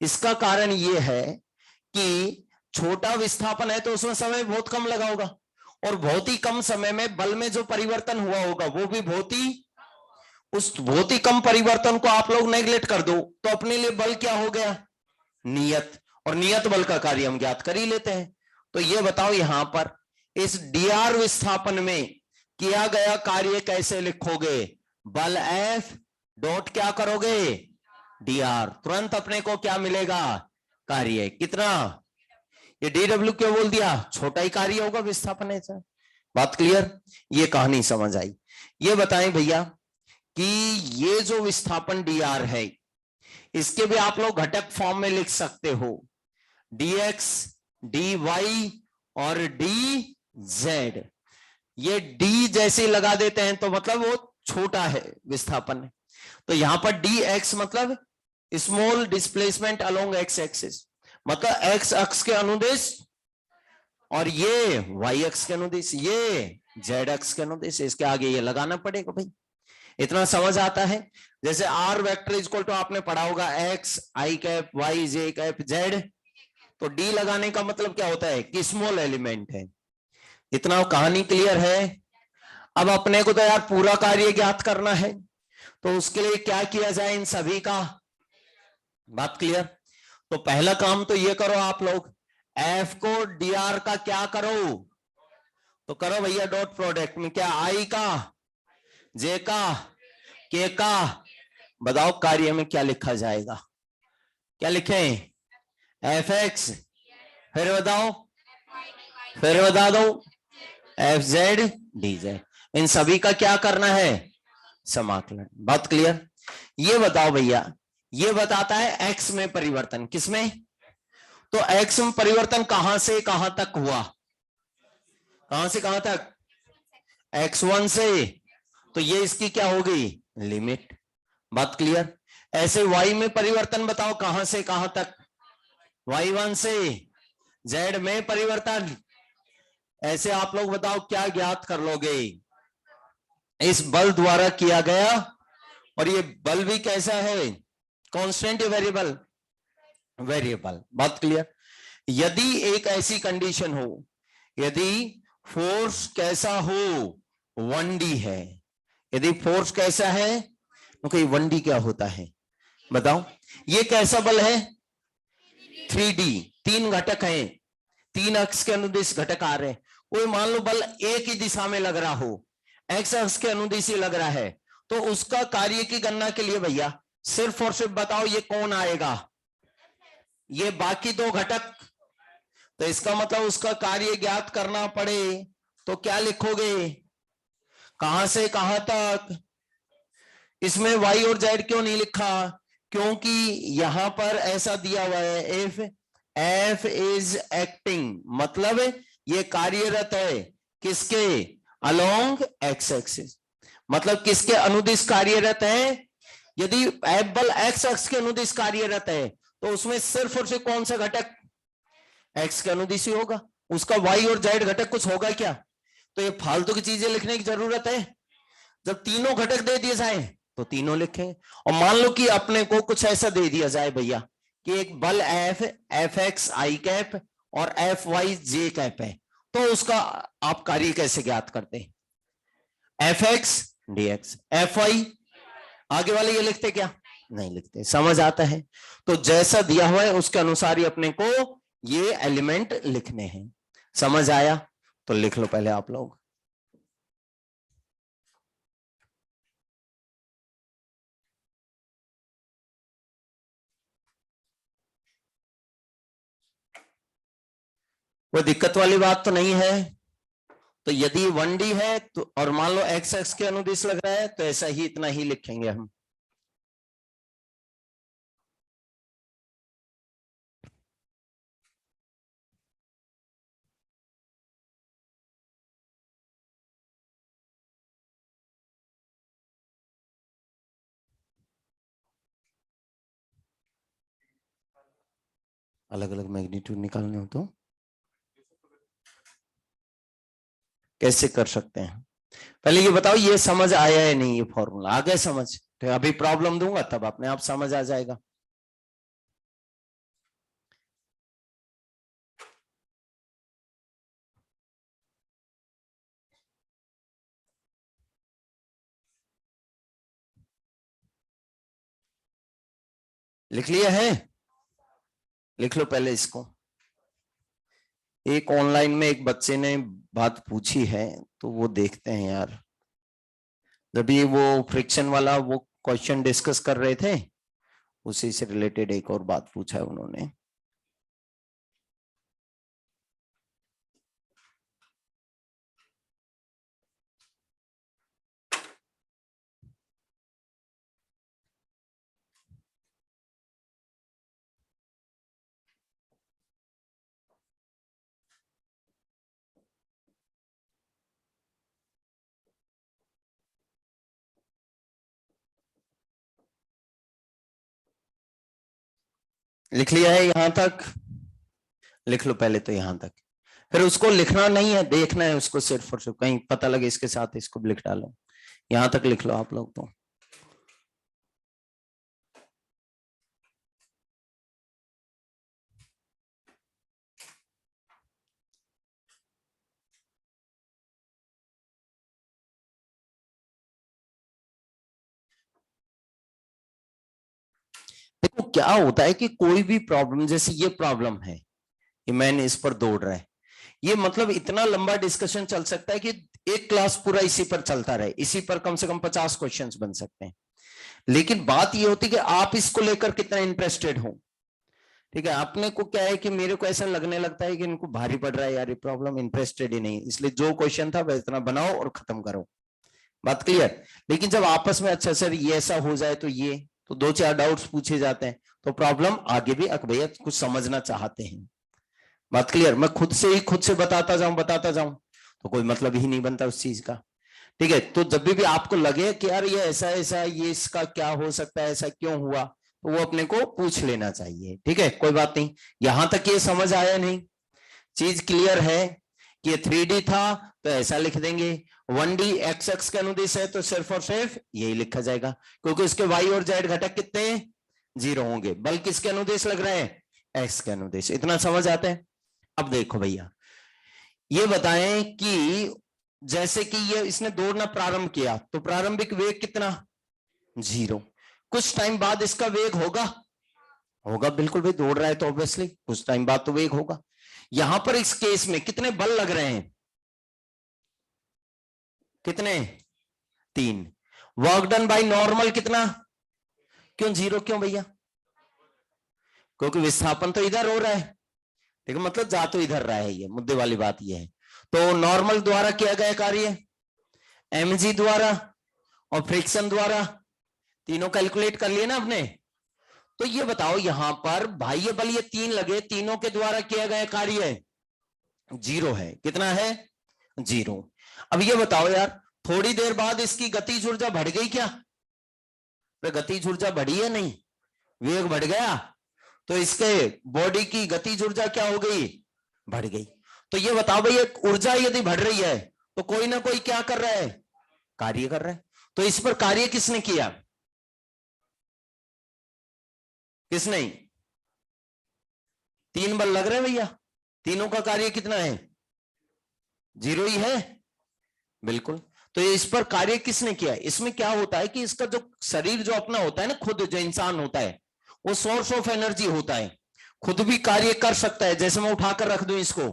इसका कारण ये है कि छोटा विस्थापन है तो उसमें समय बहुत कम लगा होगा, और बहुत ही कम समय में बल में जो परिवर्तन हुआ होगा वो भी उस बहुत ही कम परिवर्तन को आप लोग नेगलेक्ट कर दो तो अपने लिए बल क्या हो गया? नियत। और नियत बल का कार्य हम ज्ञात कर ही लेते हैं। तो ये बताओ यहां पर इस dr विस्थापन में किया गया कार्य कैसे लिखोगे? बल F डॉट क्या करोगे? dr। तुरंत अपने को क्या मिलेगा? कार्य कितना? ये dw क्यों बोल दिया? छोटा ही कार्य होगा विस्थापन ऐसा। बात क्लियर? ये कहानी समझ आई। ये बताएं भैया कि ये जो विस्थापन dr है इसके भी आप लोग घटक फॉर्म में लिख सकते हो, dx dy और dz। ये d जैसे लगा देते हैं तो मतलब वो छोटा है विस्थापन है। तो यहां पर dx मतलब small displacement along x axis, मतलब x अक्ष के अनुदेश, और ये y अक्ष के अनुदेश, ये z अक्ष के अनुदेश। इसके आगे ये लगाना पड़ेगा भाई। इतना समझ आता है? जैसे r वेक्टर इक्वल टू आपने पढ़ा होगा x i cap y j cap z, तो d लगाने का मतलब क्या होता है कि स्मॉल एलिमेंट है। इतना कहानी क्लियर है? अब अपने को तो यार पूरा कार्य ज्ञात करना है, तो उसके लिए क्या किया जाए इन सभी का? बात क्लियर? तो पहला काम तो ये करो आप लोग, f को dr का क्या करो? तो करो भैया डॉट प्रोडक्ट में क्या i का j का k का, बताओ कार्य में क्या लिखा जाएगा? क्या लिखें? fx, फिर बताओ, फिर बता दो fz dz। इन सभी का क्या करना है? समाकलन। बात क्लियर? ये बताओ भैया, ये बताता है x में परिवर्तन। किसमें? तो x में परिवर्तन कहां से कहां तक हुआ? कहां से कहां तक? x1 से, तो ये इसकी क्या होगी? लिमिट। बात क्लियर? ऐसे y में परिवर्तन बताओ कहां से कहां तक? y1 से z में परिवर्तन। ऐसे आप लोग बताओ क्या ज्ञात कर लोगे? इस बल द्वारा किया गया, और ये बल भी कैसा है? कांस्टेंट या वेरिएबल? वेरिएबल। बात क्लियर? यदि एक ऐसी कंडीशन हो, यदि फोर्स कैसा हो? 1D है। यदि फोर्स कैसा है? तो 1D क्या होता है बताओ? ये कैसा बल है? 3D। 3 घटक हैं, 3 अक्ष के अनुदिश घटक आ रहे हैं। कोई मान लो बल एक ही दिशा में लग रहा हो, x अक्ष के अनुदिश लग रहा है, तो उसका कार्य की गणना के लिए भैया सिर्फ और सिर्फ बताओ ये कौन आएगा, ये बाकी दो घटक। तो इसका मतलब उसका कार्य ज्ञात करना पड़े तो क्या लिखोगे, कहां से कहां तक। इसमें y और z क्यों नहीं लिखा, क्योंकि यहां पर ऐसा दिया हुआ है इफ f इज एक्टिंग, मतलब ये कार्यरत है किसके, अलोंग x एक्सिस, मतलब किसके अनुदिश कार्यरत है। यदि f बल x अक्ष के अनुदिश कार्यरत है तो उसमें सिर्फ और सिर्फ कौन सा घटक, x के अनुदिश ही होगा, उसका y और z घटक कुछ होगा क्या। तो ये फालतू की चीजें लिखने की जरूरत है, जब तीनों घटक दे दिए जाए तो तीनों लिखें। और मान लो कि अपने को कुछ ऐसा दे दिया जाए भैया कि एक बल F F x i cap और एफ वाई जे कैप है, तो उसका आप कार्य कैसे ज्ञात करते हैं, F x d x, F y, आगे वाले ये लिखते क्या, नहीं लिखते, समझ आता है। तो जैसा दिया हुआ है उसके अनुसार ही अपने को ये एलिमेंट लिखने हैं, समझ आया। तो लिख लो पहले आप लोग। कोई दिक्कत वाली बात तो नहीं है। तो यदि 1D है तो और मान लो एक्स एक्स के अनुदिश लग रहा है तो ऐसा ही इतना ही लिखेंगे हम। अलग अलग मैग्नीट्यूड निकालने हो तो कैसे कर सकते हैं, पहले ये बताओ ये समझ आया है नहीं, ये फॉर्मूला आ गया समझ, तो अभी प्रॉब्लम दूंगा तब अपने आप समझ आ जाएगा। लिख लिया है, लिख लो पहले इसको। एक ऑनलाइन में एक बच्चे ने बात पूछी है तो वो देखते हैं यार, जब ये वो फ्रिक्शन वाला वो क्वेश्चन डिस्कस कर रहे थे उसी से रिलेटेड एक और बात पूछा है उन्होंने। लिख लिया है यहां तक, लिख लो पहले तो यहां तक, फिर उसको लिखना नहीं है, देखना है उसको सिर्फ और सिर्फ, कहीं पता लगे इसके साथ इसको लिख डालो। यहां तक लिख लो आप लोग तो। देखो क्या होता है कि कोई भी प्रॉब्लम, जैसे ये प्रॉब्लम है, ये मैंने इस पर दौड़ रहा है, ये मतलब इतना लंबा डिस्कशन चल सकता है कि एक क्लास पूरा इसी पर चलता रहे, इसी पर कम से कम 50 क्वेश्चंस बन सकते हैं। लेकिन बात ये होती है कि आप इसको लेकर कितना इंटरेस्टेड हो। ठीक है, अपने को क्या है कि मेरे को ऐसा लगने लगता है कि इनको भारी पड़ रहा है यार ये प्रॉब्लम, इंटरेस्टेड ही नहीं, इसलिए जो क्वेश्चन था वह इतना बनाओ और खत्म करो, बात क्लियर। लेकिन जब आपस में अच्छा सर ये ऐसा हो जाए तो ये, तो दो चार डाउट्स पूछे जाते हैं तो प्रॉब्लम आगे भी भैया कुछ समझना चाहते हैं, बात क्लियर। मैं खुद से ही खुद से बताता जाऊं तो कोई मतलब ही नहीं बनता उस चीज का। ठीक है, तो जब भी आपको लगे कि यार ये ऐसा ऐसा, ये इसका क्या हो सकता है, ऐसा क्यों हुआ, तो वो अपने को पूछ लेना चाहिए। ठीक है, कोई बात नहीं, यहां तक ये समझ आया नहीं, चीज क्लियर है कि ये 3D था तो ऐसा लिख देंगे, 1D एक्स एक्स के अनुदिश है तो सिर्फ और सिर्फ यही लिखा जाएगा, क्योंकि उसके वाई और जेड घटक कितने 0 होंगे, बल किसके अनुदेश लग रहे हैं, एक्स के अनुदेश। इतना समझ आता है। अब देखो भैया, ये बताएं कि जैसे कि ये इसने दौड़ना प्रारंभ किया तो प्रारंभिक वेग कितना 0, कुछ टाइम बाद इसका वेग होगा, होगा बिल्कुल भाई, दौड़ रहा है तो ऑब्वियसली कुछ टाइम बाद तो वेग होगा। यहां पर इस केस में कितने बल लग रहे हैं, कितने 3, वर्क डन बाय नॉर्मल कितना क्यों जीरो क्यों भैया? क्योंकि विस्थापन तो इधर हो रहा है, ठीक है, मतलब जा तो इधर रहा है, ये मुद्दे वाली बात ये है। तो नॉर्मल द्वारा किया गया कार्य mg द्वारा और फ्रिक्शन द्वारा, तीनों कैलकुलेट कर लिए ना आपने। तो ये बताओ यहां पर बाह्य बल ये 3 लगे, तीनों के द्वारा किया गया कार्य जीरो है। कितना है? जीरो। अब ये बताओ यार, थोड़ी देर बाद इसकी गतिज ऊर्जा बढ़ गई क्या? तो गतिज ऊर्जा बढ़ी है नहीं, वेग बढ़ गया, तो इसके बॉडी की गतिज ऊर्जा क्या हो गई? बढ़ गई। तो ये बताओ भाई, एक ऊर्जा यदि बढ़ रही है तो कोई ना कोई क्या कर रहा है? कार्य कर रहा है। तो इस पर कार्य किसने किया? किसने? 3 बल लग रहे हैं भैया, तीनों का कार्य कितना है? जीरो ही है, बिल्कुल। तो इस पर कार्य किसने किया? इसमें क्या होता है कि इसका जो शरीर जो अपना होता है ना, खुद जो इंसान होता है वो सोर्स ऑफ एनर्जी होता है, खुद भी कार्य कर सकता है। जैसे मैं उठाकर रख दूं इसको,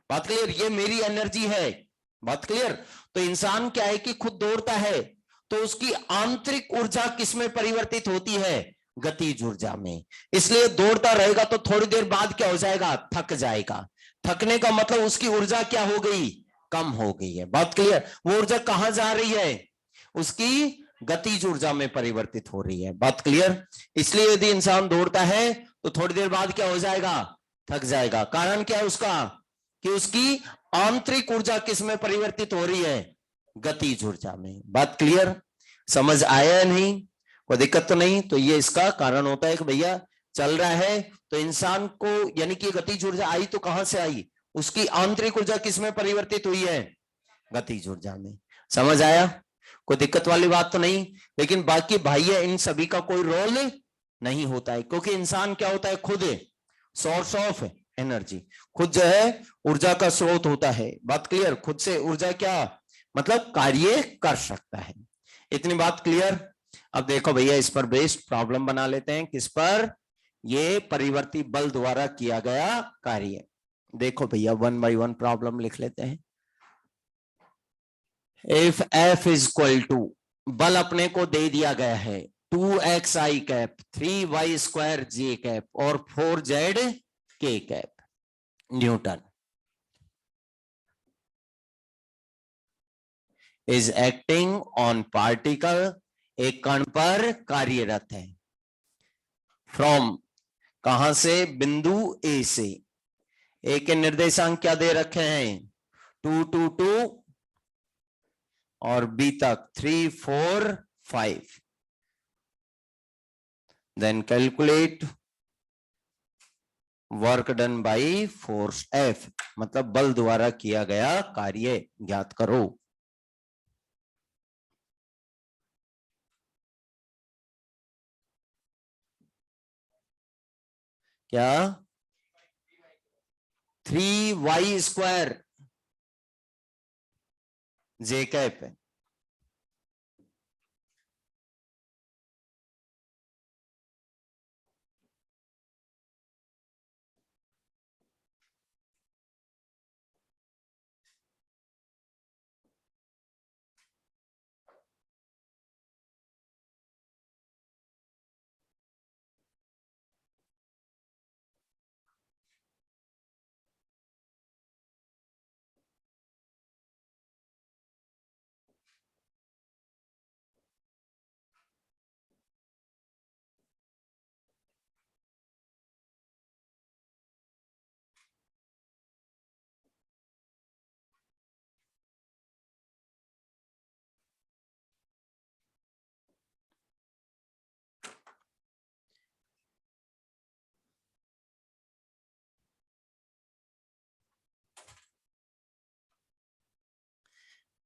बात क्लियर, ये मेरी एनर्जी है, बात क्लियर। तो इंसान क्या है कि खुद दौड़ता है, तो उसकी आंतरिक ऊर्जा किसमें परिवर्तित होती है? गतिज ऊर्जा में। इसलिए दौड़ता रहेगा तो थोड़ी देर बाद क्या हो जाएगा? थक जाएगा। थकने का मतलब उसकी ऊर्जा क्या हो गई? कम हो गई है, बात क्लियर। वो ऊर्जा कहां जा रही है? उसकी गतिज ऊर्जा में परिवर्तित हो रही है, बात क्लियर। इसलिए यदि इंसान दौड़ता है तो थोड़ी देर बाद क्या हो जाएगा? थक जाएगा। कारण क्या है उसका? कि उसकी आंतरिक ऊर्जा किस में परिवर्तित हो रही है? गतिज ऊर्जा में, बात क्लियर। समझ आया नहीं? कोई दिक्कत तो नहीं? तो ये इसका कारण होता है कि भैया चल रहा है तो इंसान को, यानी कि गतिज ऊर्जा आई तो कहां से आई? उसकी आंतरिक ऊर्जा किस में परिवर्तित हुई है? गतिज ऊर्जा में। समझ आया? कोई दिक्कत वाली बात तो नहीं। लेकिन बाकी बाह्य इन सभी का कोई रोल नहीं होता है, क्योंकि इंसान क्या होता है? खुद सोर्स ऑफ एनर्जी, खुद जो है ऊर्जा का स्रोत होता है, बात क्लियर। खुद से ऊर्जा क्या मतलब कार्य कर सकता है। इतनी बात क्लियर। अब देखो भैया, इस पर बेस्ड प्रॉब्लम बना लेते हैं। किस पर? ये परिवर्ती बल द्वारा किया गया कार्य। देखो भैया, 1 by 1 प्रॉब्लम लिख लेते हैं। If F is equal to, बल अपने को दे दिया गया है 2xi cap, 3y square j cap और 4z k cap Newton is acting on particle, एक कण पर कार्यरत है। फ्रॉम, कहां से? बिंदु ए से। ए के निर्देशांक क्या दे रखे हैं? 2 2 2 और बी तक 3 4 5। Then calculate work done by force F, मतलब बल द्वारा किया गया कार्य ज्ञात करो। क्या? 3y स्क्वायर जे कैप है।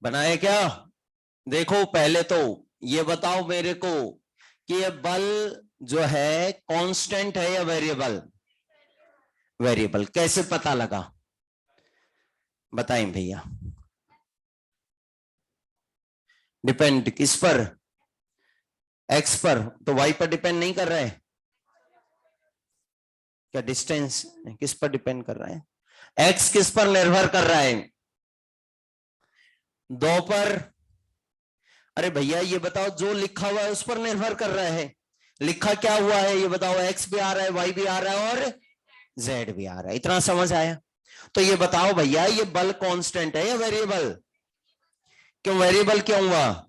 बनाए क्या? देखो पहले तो ये बताओ मेरे को कि ये बल जो है कांस्टेंट है या वेरिएबल? वेरिएबल। कैसे पता लगा? बताएं भैया। डिपेंड किस पर? एक्स पर। तो वाई पर डिपेंड नहीं कर रहा है क्या? डिस्टेंस किस पर डिपेंड कर रहा है? एक्स किस पर निर्भर कर रहा है? 2 पर। अरे भैया ये बताओ, जो लिखा हुआ है उस पर निर्भर कर रहा है। लिखा क्या हुआ है ये बताओ, एक्स भी आ रहा है, वाई भी आ रहा है और जेड भी आ रहा है। इतना समझ आया? तो ये बताओ भैया, ये बल कांस्टेंट है या वेरिएबल? क्यों वेरिएबल क्यों हुआ?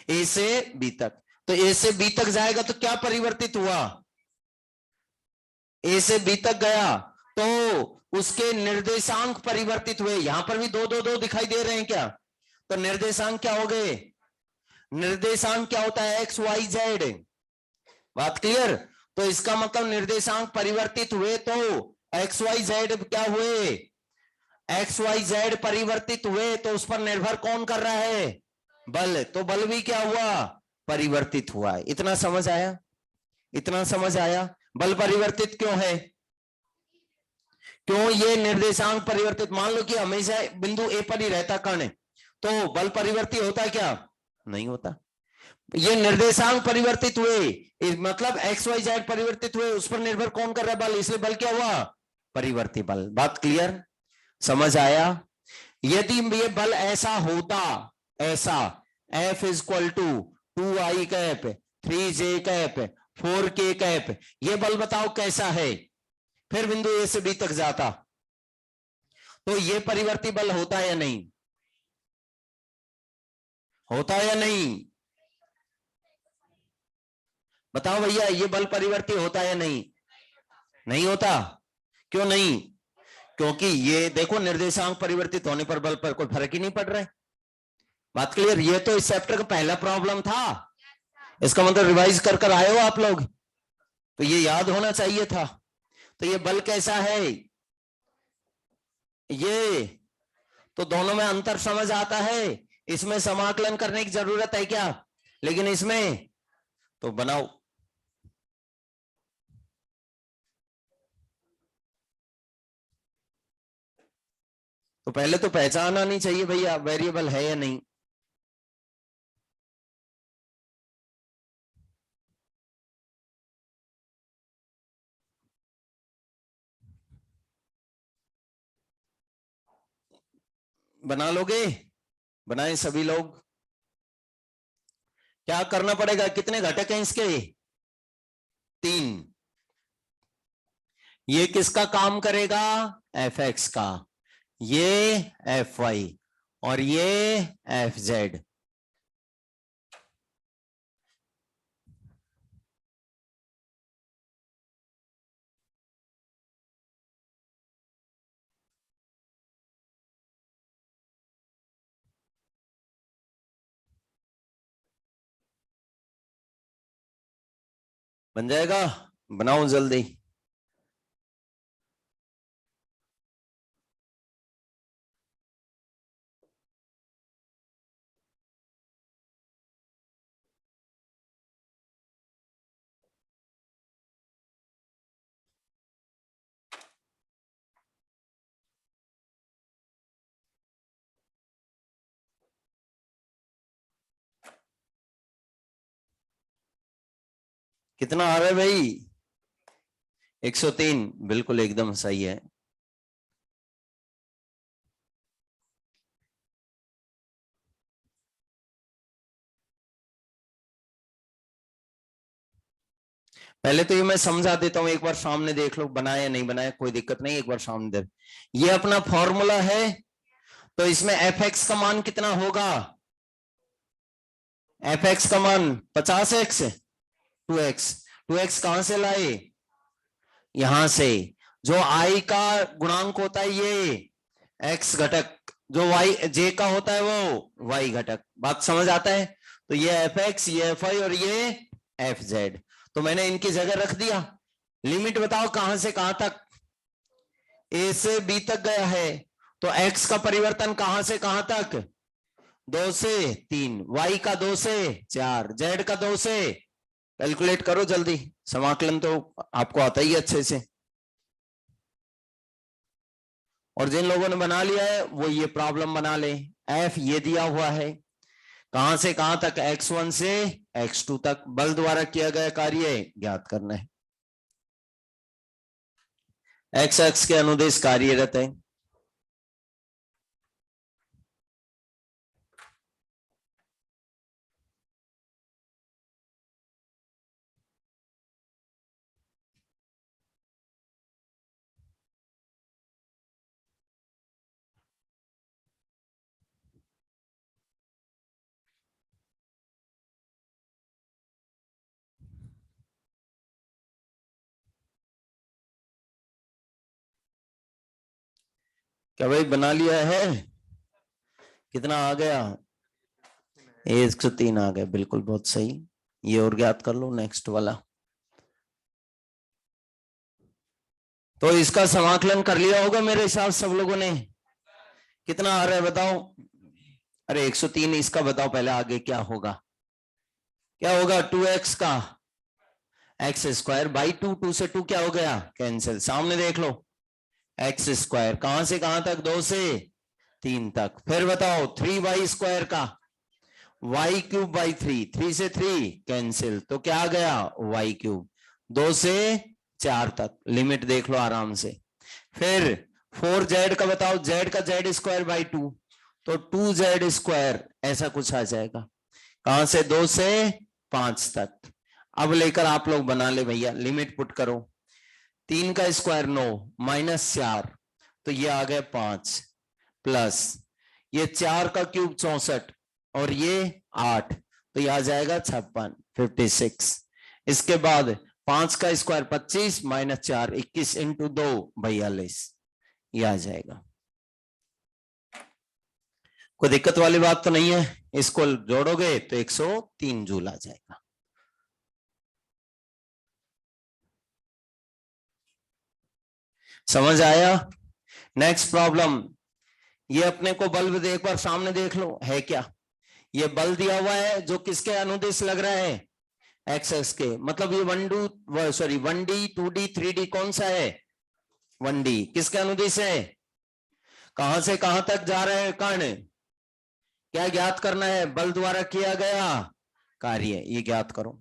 ए से बी तक, तो ए से बी तक जाएगा तो क्या परिवर्तित हुआ? ए से बी तक गया तो उसके निर्देशांक परिवर्तित हुए। यहां पर भी दो दो दो दिखाई दे रहे हैं क्या? तो निर्देशांक क्या हो गए? निर्देशांक क्या होता है? X y z. बात क्लियर? तो इसका मतलब निर्देशांक परिवर्तित हुए तो एक्स वाई जेड क्या हुए? एक्स वाई जेड परिवर्तित हुए तो उस पर निर्भर कौन कर रहा है? बल। तो बल भी क्या हुआ? परिवर्तित हुआ है। इतना समझ आया? इतना समझ आया? बल परिवर्तित क्यों है? क्यों ये निर्देशांक परिवर्तित? मान लो कि हमेशा बिंदु ए पर ही रहता कण, तो बल परिवर्तित होता है क्या? नहीं होता। ये निर्देशांक परिवर्तित हुए, मतलब एक्स वाई जेड परिवर्तित हुए, उस पर निर्भर कौन कर रहा है? बल। इसलिए बल क्या हुआ? परिवर्ती बल। बात क्लियर? समझ आया? यदि ये बल ऐसा होता, ऐसा F equal to i cap 3J cap 4K cap, ये बल बताओ कैसा है? फिर बिंदु ए से बी तक जाता, तो ये परिवर्ती बल होता है या नहीं? होता है या नहीं? बताओ भैया, ये बल परिवर्ती होता है या नहीं? नहीं होता। क्यों नहीं? क्योंकि ये देखो, निर्देशांक परिवर्तित होने पर बल पर कोई फर्क ही नहीं पड़ रहा है। बात क्लियर? ये तो इस चैप्टर का पहला प्रॉब्लम था, इसका मतलब रिवाइज कर कर आए हो आप लोग, तो ये याद होना चाहिए था। तो ये बल कैसा है? ये तो दोनों में अंतर समझ आता है, इसमें समाकलन करने की जरूरत है क्या? लेकिन इसमें तो बनाओ। तो पहले तो पहचान आनी चाहिए भैया, वेरिएबल है या नहीं। बना लोगे? बनाए सभी लोग? क्या करना पड़ेगा? कितने घटक हैं इसके? 3। ये किसका काम करेगा? एफ एक्स का। ये एफ वाई और ये एफ जेड। बन जाएगा? बनाओ जल्दी। कितना आ रहा है भाई? 103। बिल्कुल एकदम सही है। पहले तो ये मैं समझा देता हूं, एक बार सामने देख लो, बनाया या नहीं बनाया, कोई दिक्कत नहीं, एक बार सामने दे। ये अपना फॉर्मूला है, तो इसमें एफ एक्स का मान कितना होगा? एफ एक्स का मान 50x 2x। 2x कहां से लाए? यहां से। जो आई का गुणांक होता है ये एक्स घटक, जो वाई जे का होता है वो वाई घटक। बात समझ आता है? तो ये एफ एक्स, ये एफ आई और ये एफ जेड, तो मैंने इनकी जगह रख दिया। लिमिट बताओ कहां से कहां तक? ए से बी तक गया है, तो एक्स का परिवर्तन कहां से कहां तक? 2 से 3, वाई का 2 से 4, जेड का 2 से। कैलकुलेट करो जल्दी, समाकलन तो आपको आता ही अच्छे से। और जिन लोगों ने बना लिया है वो ये प्रॉब्लम बना ले। एफ ये दिया हुआ है, कहां से कहां तक? x1 से x2 तक बल द्वारा किया गया कार्य ज्ञात करना है। एक्स एक्स के अनुदेश कार्यरत है। क्या भाई बना लिया है? कितना आ गया? 103 आ गया, बिल्कुल बहुत सही। ये और ज्ञात कर लो नेक्स्ट वाला। तो इसका समाकलन कर लिया होगा मेरे हिसाब से सब लोगों ने। कितना आ रहा है बताओ? अरे 103, इसका बताओ पहले आगे क्या होगा। क्या होगा 2x का एक्स स्क्वायर बाई 2, 2 से 2 क्या हो गया कैंसिल, सामने देख लो। एक्स स्क्वायर कहां से कहां तक, 2 से 3 तक। फिर बताओ 3y स्क्वायर का y क्यूब बाई 3, 3 से 3 कैंसिल, तो क्या आ गया y क्यूब, 2 से 4 तक। लिमिट देख लो आराम से। फिर 4z का बताओ, z का z स्क्वायर बाई 2, तो 2z स्क्वायर ऐसा कुछ आ जाएगा। कहां से, 2 से 5 तक। अब लेकर आप लोग बना ले भैया, लिमिट पुट करो। 3 का स्क्वायर 9 माइनस 4, तो ये आ गया 5, प्लस ये 4 का क्यूब 64 और ये 8, तो ये आ जाएगा 56, 56। इसके बाद 5 का स्क्वायर 25 माइनस 4 21 इंटू 2 42, ये आ जाएगा। कोई दिक्कत वाली बात तो नहीं है? इसको जोड़ोगे तो 103 जूल आ जाएगा। समझ आया? नेक्स्ट प्रॉब्लम, ये अपने को बल्ब एक बार सामने देख लो है क्या। ये बल्ब दिया हुआ है जो किसके अनुदिश लग रहा है, एक्सेस के। मतलब ये 1D 2D 3D कौन सा है, 1D। किसके अनुदिश है, कहां से कहां तक जा रहे हैं कण, क्या ज्ञात करना है, बल द्वारा किया गया कार्य, ये ज्ञात करो।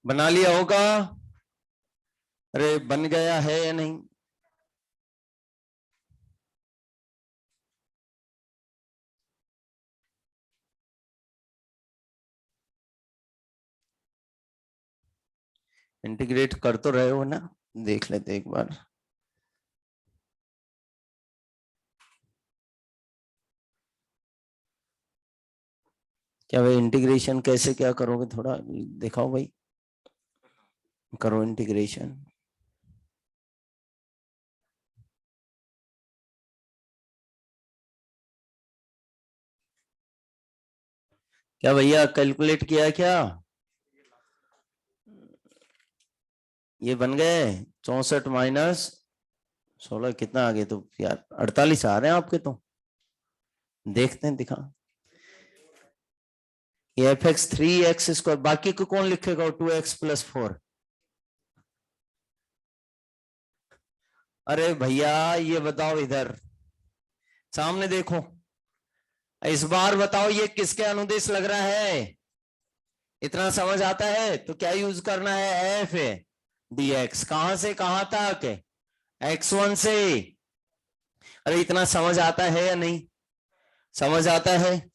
बना लिया होगा? अरे बन गया है या नहीं? इंटीग्रेट कर तो रहे हो ना, देख लेते एक बार। क्या भाई इंटीग्रेशन कैसे क्या करोगे, थोड़ा दिखाओ भाई। करो इंटीग्रेशन। क्या भैया कैलकुलेट किया क्या? ये बन गए 64 माइनस 16 कितना आ गए, तो यार 48 आ रहे हैं आपके तो। देखते हैं, दिखा। ये fx 3x स्क्वायर, बाकी को कौन लिखेगा, 2x प्लस 4। अरे भैया ये बताओ, इधर सामने देखो, इस बार बताओ ये किसके अनुदिश लग रहा है। इतना समझ आता है तो क्या यूज करना है, एफ dx। कहां से कहां तक, x1 से। अरे इतना समझ आता है या नहीं, समझ आता है।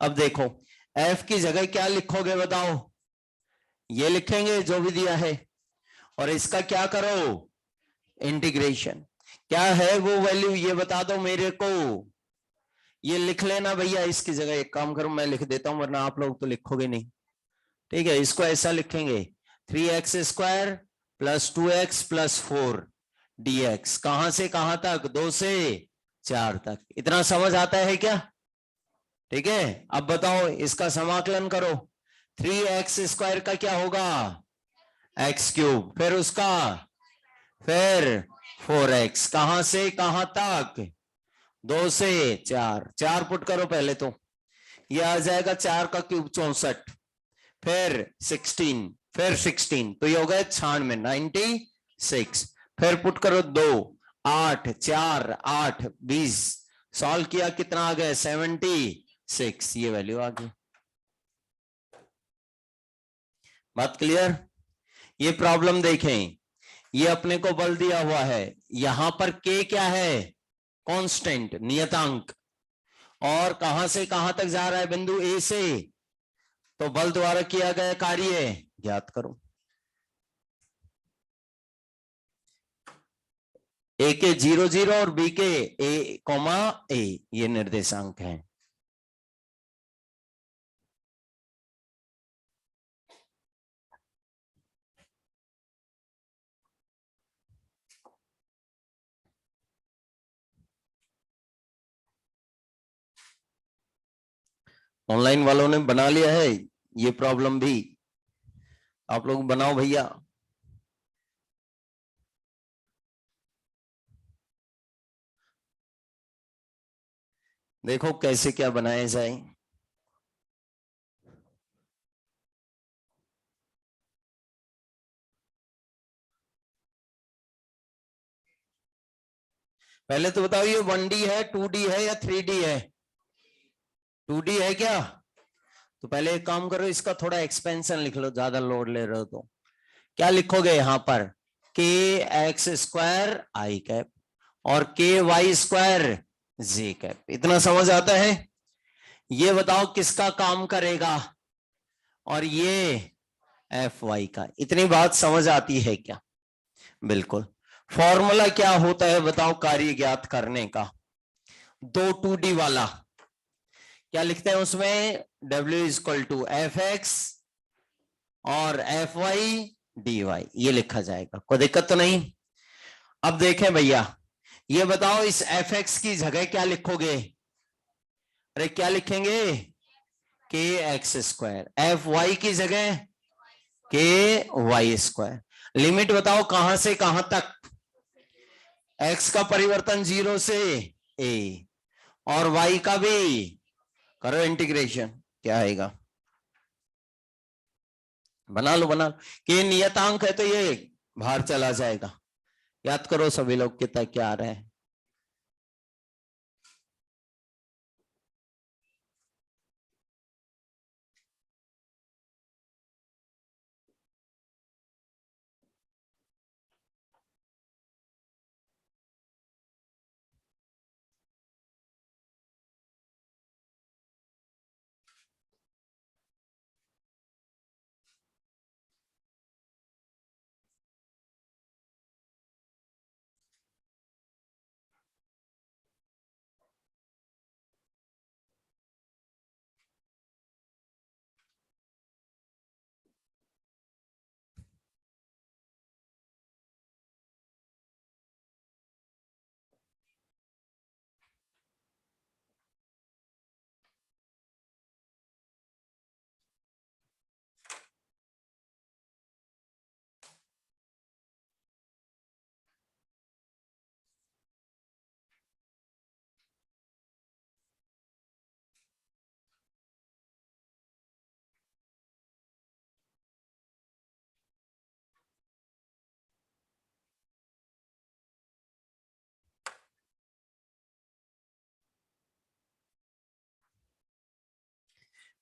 अब देखो f की जगह क्या लिखोगे बताओ, ये लिखेंगे जो भी दिया है, और इसका क्या करो, इंटीग्रेशन। क्या है वो वैल्यू ये बता दो मेरे को, ये लिख लेना भैया। इसकी जगह एक काम करो, मैं लिख देता हूं, वरना आप लोग तो लिखोगे नहीं। ठीक है, इसको ऐसा लिखेंगे, 3x square plus 2x plus 4 dx, कहां से कहां तक, 2 से 4 तक। इतना समझ आता है क्या? ठीक है, अब बताओ इसका समाकलन करो। 3x² का क्या होगा, x³, फिर उसका, फिर 4x, कहां से कहां तक, 2 से 4, 4 पुट करो पहले तो, ये आ जाएगा 4 का क्यूब 64, फिर 16, फिर 16, तो ये हो गया 96, 96, फिर पुट करो 2, 8, 4, 8, 20, सॉल्व किया कितना आ गया, 76, ये वैल्यू आ गई। बात क्लियर? ये प्रॉब्लम देखें, ये अपने को बल दिया हुआ है, यहां पर k क्या है, कांस्टेंट, नियतांक, और कहां से कहां तक जा रहा है, बिंदु A से, तो बल द्वारा किया गया कार्य ज्ञात करो। A के 0, 0 और B के A, ये निर्देशांक हैं। ऑनलाइन वालों ने बना लिया है ये प्रॉब्लम भी, आप लोग बनाओ भैया। देखो कैसे क्या बनाया जाए। पहले तो बताओ ये 1D है, 2D है या 3D है? 2D है क्या? तो पहले एक काम करो, इसका थोड़ा एक्सपेंशन लिख लो, ज्यादा लोड ले रहे हो तो। क्या लिखोगे यहां पर, kx² i कैप और ky² j कैप। इतना समझ आता है? ये बताओ किसका काम करेगा, और ये fy का। इतनी बात समझ आती है क्या? बिल्कुल। फॉर्मूला क्या होता है बताओ कार्य ज्ञात करने का, 2D वाला क्या लिखते हैं उसमें, W=fx और fy/dy, ये लिखा जाएगा, कोई दिक्कत तो नहीं। अब देखें भैया, ये बताओ इस fx की जगह क्या लिखोगे, अरे क्या लिखेंगे, kx², fy की जगह ky²। लिमिट बताओ कहां से कहां तक, x का परिवर्तन 0 से a और y का भी करो इंटीग्रेशन, क्या आएगा, बना लो बना लो। कि नियतांक है तो ये बाहर चला जाएगा। याद करो सभी लोग कितना क्या आ रहे हैं।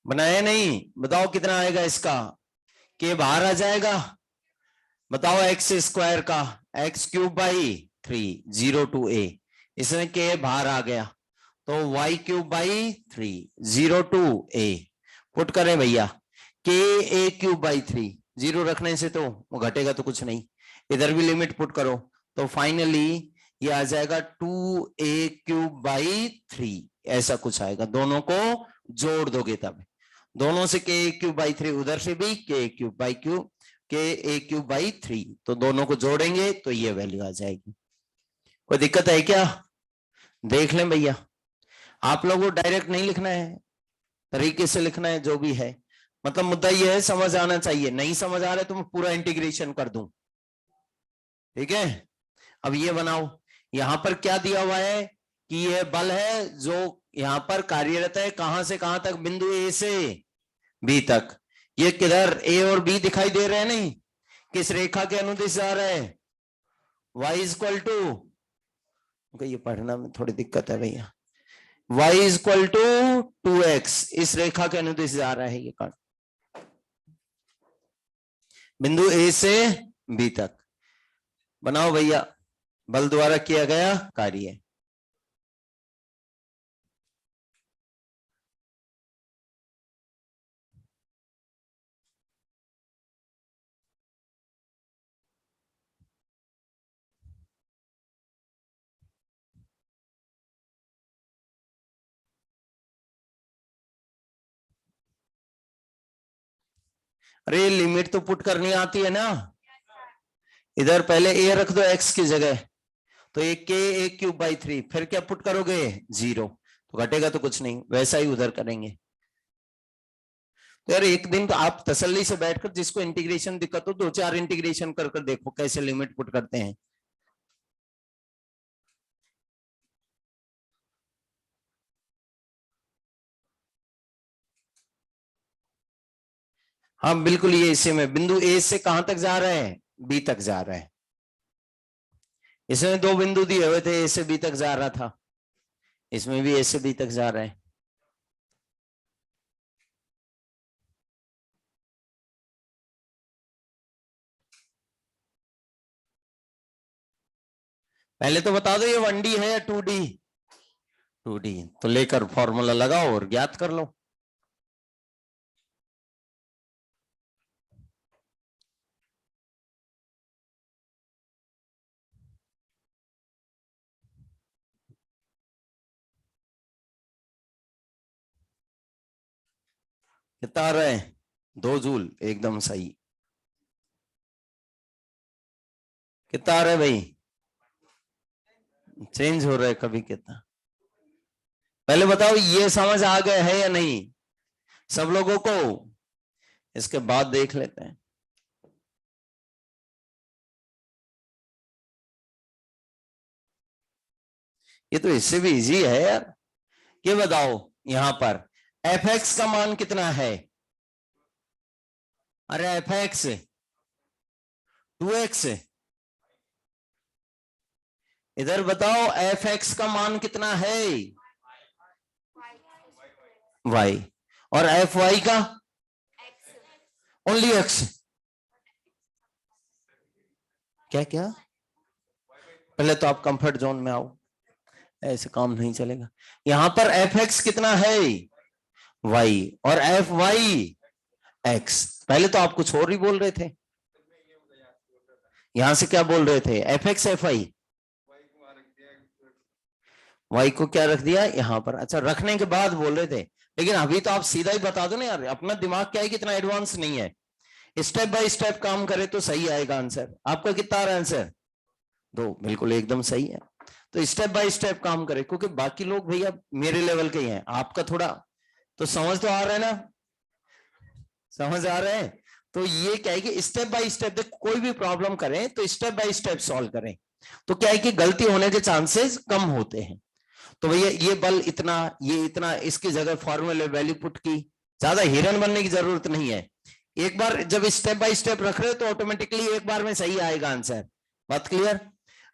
बनाया नहीं, बताओ कितना आएगा इसका, के बाहर आ जाएगा। बताओ x² का x³/3, 0 to a, इसमें के बाहर आ गया, तो y³/3, 0 to a, पुट करें भैया, ka³/3, 0 रखने से तो वो घटेगा तो कुछ नहीं, इधर भी लिमिट पुट करो, तो फाइनली ये आ जाएगा 2a³/3, ऐसा कुछ आएगा। दोनों को जोड़ दोगे तब, दोनों से ka³/3, उधर से भी ka³/3, तो दोनों को जोड़ेंगे तो ये वैल्यू आ जाएगी। कोई दिक्कत है क्या? देख लें भैया, आप लोगों को डायरेक्ट नहीं लिखना है, तरीके से लिखना है जो भी है। मतलब मुद्दा ये है, समझ आना चाहिए। नहीं समझ आ रहा है तो मैं पूरा इंटीग्रेशन कर दूं, ठीक है। अब ये बनाओ, यहां पर क्या दिया हुआ है कि ये बल है जो यहां पर कार्यरत है, कहां से कहां तक, बिंदु ए से बी तक। ये किधर ए और बी दिखाई दे रहे हैं? नहीं, किस रेखा के अनुदिश जा रहा है? y इक्वल टू, ये पढ़ना में थोड़ी दिक्कत है भैया, y इक्वल टू 2x, इस रेखा के अनुदिश जा रहा है ये कण, बिंदु ए से बी तक। बनाओ भैया, बल द्वारा किया गया कार्य। अरे लिमिट तो पुट करनी आती है ना। इधर पहले ए रख दो x की जगह, तो एक के ए क्यूब बाई 3, फिर क्या पुट करोगे? 0, तो घटेगा तो कुछ नहीं, वैसा ही उधर करेंगे। तो यार एक दिन तो आप तसल्ली से बैठकर, जिसको इंटीग्रेशन दिक्कत हो, 2-4 इंटीग्रेशन कर कर देखो कैसे लिमिट पुट करते हैं। हाँ बिल्कुल, ये इसी में बिंदु ए से कहां तक जा रहा है? बी तक जा रहा है। इसमें 2 बिंदु दिए हुए थे, ए से बी तक जा रहा था, इसमें भी ए से बी तक जा रहा है। पहले तो बता दो ये 1D है या 2D? 2D, तो लेकर फॉर्मूला लगाओ और ज्ञात कर लो। कितना आ रहा है? 2 जूल, एकदम सही। कितना आ रहा है भाई? चेंज हो रहा है कभी कितना। पहले बताओ ये समझ आ गया है या नहीं सब लोगों को? इसके बाद देख लेते हैं। ये तो इससे भी इजी है यार। ये बताओ यहां पर एफ एक्स का मान कितना है? अरे एफ एक्स 2x, इधर बताओ एफ एक्स का मान कितना है? y, और एफ वाई का? Only x। क्या क्या? पहले तो आप कंफर्ट जोन में आओ, ऐसे काम नहीं चलेगा। यहां पर एफ एक्स कितना है? y, और एफ वाई x। पहले तो आप कुछ और ही बोल रहे थे, यहां से क्या बोल रहे थे? F x F i, y को क्या रख दिया यहां पर? अच्छा, रखने के बाद बोल रहे थे, लेकिन अभी तो आप सीधा ही बता दो ना यार, अपना दिमाग क्या है कि इतना एडवांस नहीं है। स्टेप बाय स्टेप काम करे तो सही आएगा आंसर। आपका कितना आ रहा है आंसर? 2, बिल्कुल एकदम सही है। तो स्टेप बाय स्टेप काम करे, क्योंकि बाकी लोग भैया मेरे लेवल के ही हैं, आपका थोड़ा तो समझ तो आ रहा है ना, समझ आ रहा है। तो ये क्या है कि स्टेप बाय स्टेप, कोई भी प्रॉब्लम करें तो स्टेप बाय स्टेप सॉल्व करें, तो क्या है कि गलती होने के चांसेस कम होते हैं। तो भैया ये बल इतना, ये इतना, इसकी जगह फॉर्मूले वैल्यू पुट की, ज्यादा हिरन बनने की जरूरत नहीं है। एक बार जब स्टेप बाय स्टेप रख रहे हो तो ऑटोमेटिकली एक बार में सही आएगा आंसर। बात क्लियर?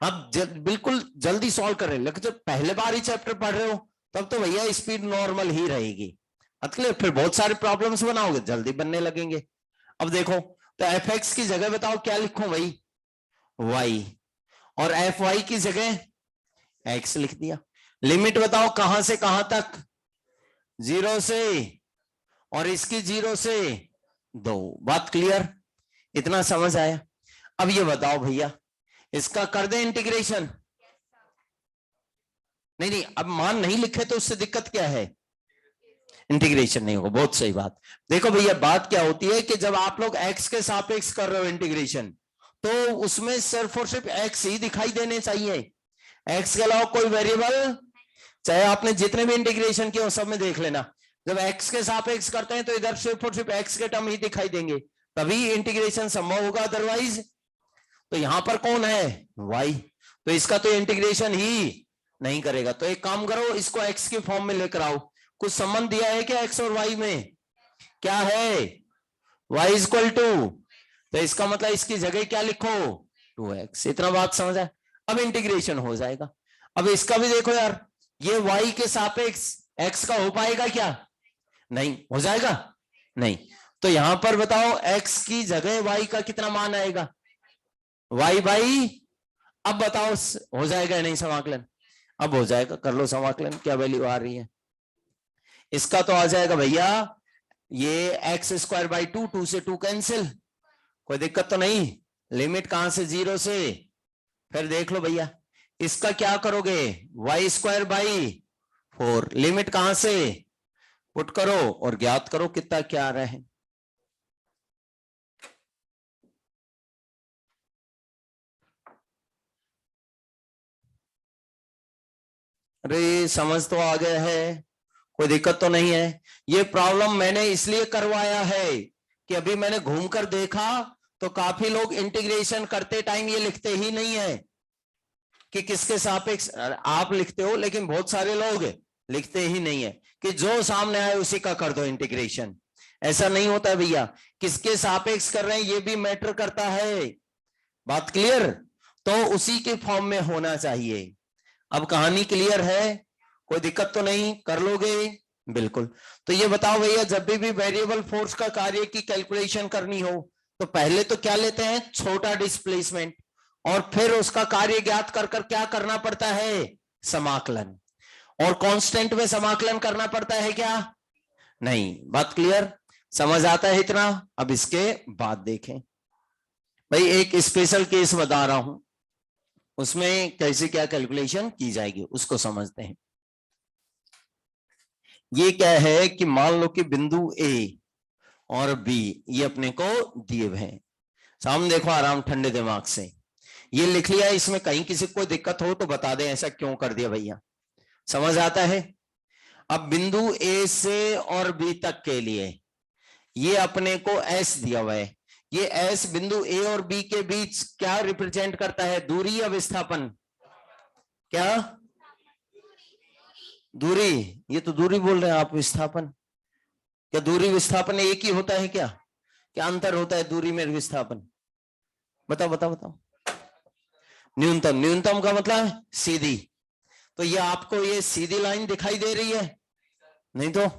आप बिल्कुल जल्दी सॉल्व कर रहे हैं, लेकिन जब पहले बार ही चैप्टर पढ़ रहे हो तब तो भैया स्पीड नॉर्मल ही रहेगी। बात क्लियर? फिर बहुत सारे प्रॉब्लम्स बनाओगे, जल्दी बनने लगेंगे। अब देखो, तो एफ एक्स की जगह बताओ क्या लिखूं भाई? वाई, और एफ वाई की जगह एक्स लिख दिया। लिमिट बताओ कहां से कहां तक? 0 से, और इसकी 0 से 2। बात क्लियर? इतना समझ आया? अब ये बताओ भैया, इसका कर दे इंटीग्रेशन? नहीं नहीं, अब मान नहीं लिखे तो उससे दिक्कत क्या है? इंटीग्रेशन नहीं होगा, बहुत सही बात। देखो भैया बात क्या होती है कि जब आप लोग x के सापेक्ष कर रहे हो इंटीग्रेशन, तो उसमें सिर्फ और सिर्फ x ही दिखाई देने चाहिए। एक्स के अलावा कोई वेरिएबल, चाहे आपने जितने भी इंटीग्रेशन किए सब में देख लेना, जब एक्स के सापेक्ष करते हैं तो इधर सिर्फ और सिर्फ एक्स के टर्म ही दिखाई देंगे, तभी इंटीग्रेशन संभव होगा, अदरवाइज। तो यहां पर कौन है, वाई, तो इसका तो इंटीग्रेशन ही नहीं करेगा। तो एक काम करो, इसको एक्स के फॉर्म में लेकर आओ। कुछ संबंध दिया है क्या एक्स और वाई में, क्या है, वाई इज इक्वल टू, तो इसका मतलब इसकी जगह क्या लिखो, 2x। इतना बात समझ आए, अब इंटीग्रेशन हो जाएगा। अब इसका भी देखो यार, ये y के सापेक्ष x का हो पाएगा क्या, नहीं हो जाएगा, नहीं। तो यहां पर बताओ x की जगह y का कितना मान आएगा, y बाई, अब बताओ हो जाएगा या नहीं समाकलन, अब हो जाएगा, कर लो समाकलन, क्या वैल्यू आ रही है इसका, तो आ जाएगा भैया ये एक्स स्क्वायर बाई 2, 2 से 2 कैंसिल, कोई दिक्कत तो नहीं, लिमिट कहां से, 0 से, फिर देख लो भैया इसका क्या करोगे, वाई स्क्वायर बाई 4, लिमिट कहां से पुट करो और ज्ञात करो कितना क्या आ रहा है। अरे समझ तो आ गया है, कोई दिक्कत तो नहीं है। ये प्रॉब्लम मैंने इसलिए करवाया है कि अभी मैंने घूमकर देखा तो काफी लोग इंटीग्रेशन करते टाइम ये लिखते ही नहीं है कि किसके सापेक्ष, आप लिखते हो लेकिन बहुत सारे लोग लिखते ही नहीं है कि जो सामने आए उसी का कर दो इंटीग्रेशन। ऐसा नहीं होता भैया, किसके सापेक्ष कर रहे हैं ये भी मैटर करता है, बात क्लियर, तो उसी के फॉर्म में होना चाहिए। अब कहानी क्लियर है, कोई दिक्कत तो नहीं, कर लोगे, बिल्कुल। तो ये बताओ भैया, जब भी वेरिएबल फोर्स का कार्य की कैलकुलेशन करनी हो तो पहले तो क्या लेते हैं, छोटा डिस्प्लेसमेंट, और फिर उसका कार्य ज्ञात कर कर क्या करना पड़ता है, समाकलन, और कांस्टेंट में समाकलन करना पड़ता है क्या, नहीं। बात क्लियर, समझ आता है इतना। अब इसके बाद देखें भाई, एक स्पेशल केस बता रहा हूं, उसमें कैसे क्या कैलकुलेशन की जाएगी उसको समझते हैं। ये क्या है कि मान लो कि बिंदु ए और बी ये अपने को दिए हुए हैं, सामने देखो आराम ठंडे दिमाग से, ये लिख लिया, इसमें कहीं किसी को दिक्कत हो तो बता दें ऐसा क्यों कर दिया भैया, समझ आता है। अब बिंदु ए से और बी तक के लिए ये अपने को एस दिया हुआ है, ये एस बिंदु ए और बी के बीच क्या रिप्रेजेंट करता है, दूरी या विस्थापन, क्या दूरी, ये तो दूरी बोल रहे हैं आप, विस्थापन, क्या दूरी विस्थापन एक ही होता है क्या, क्या अंतर होता है दूरी में विस्थापन, बताओ बताओ बताओ। न्यूनतम, न्यूनतम का मतलब सीधी, तो ये आपको ये सीधी लाइन दिखाई दे रही है, नहीं तो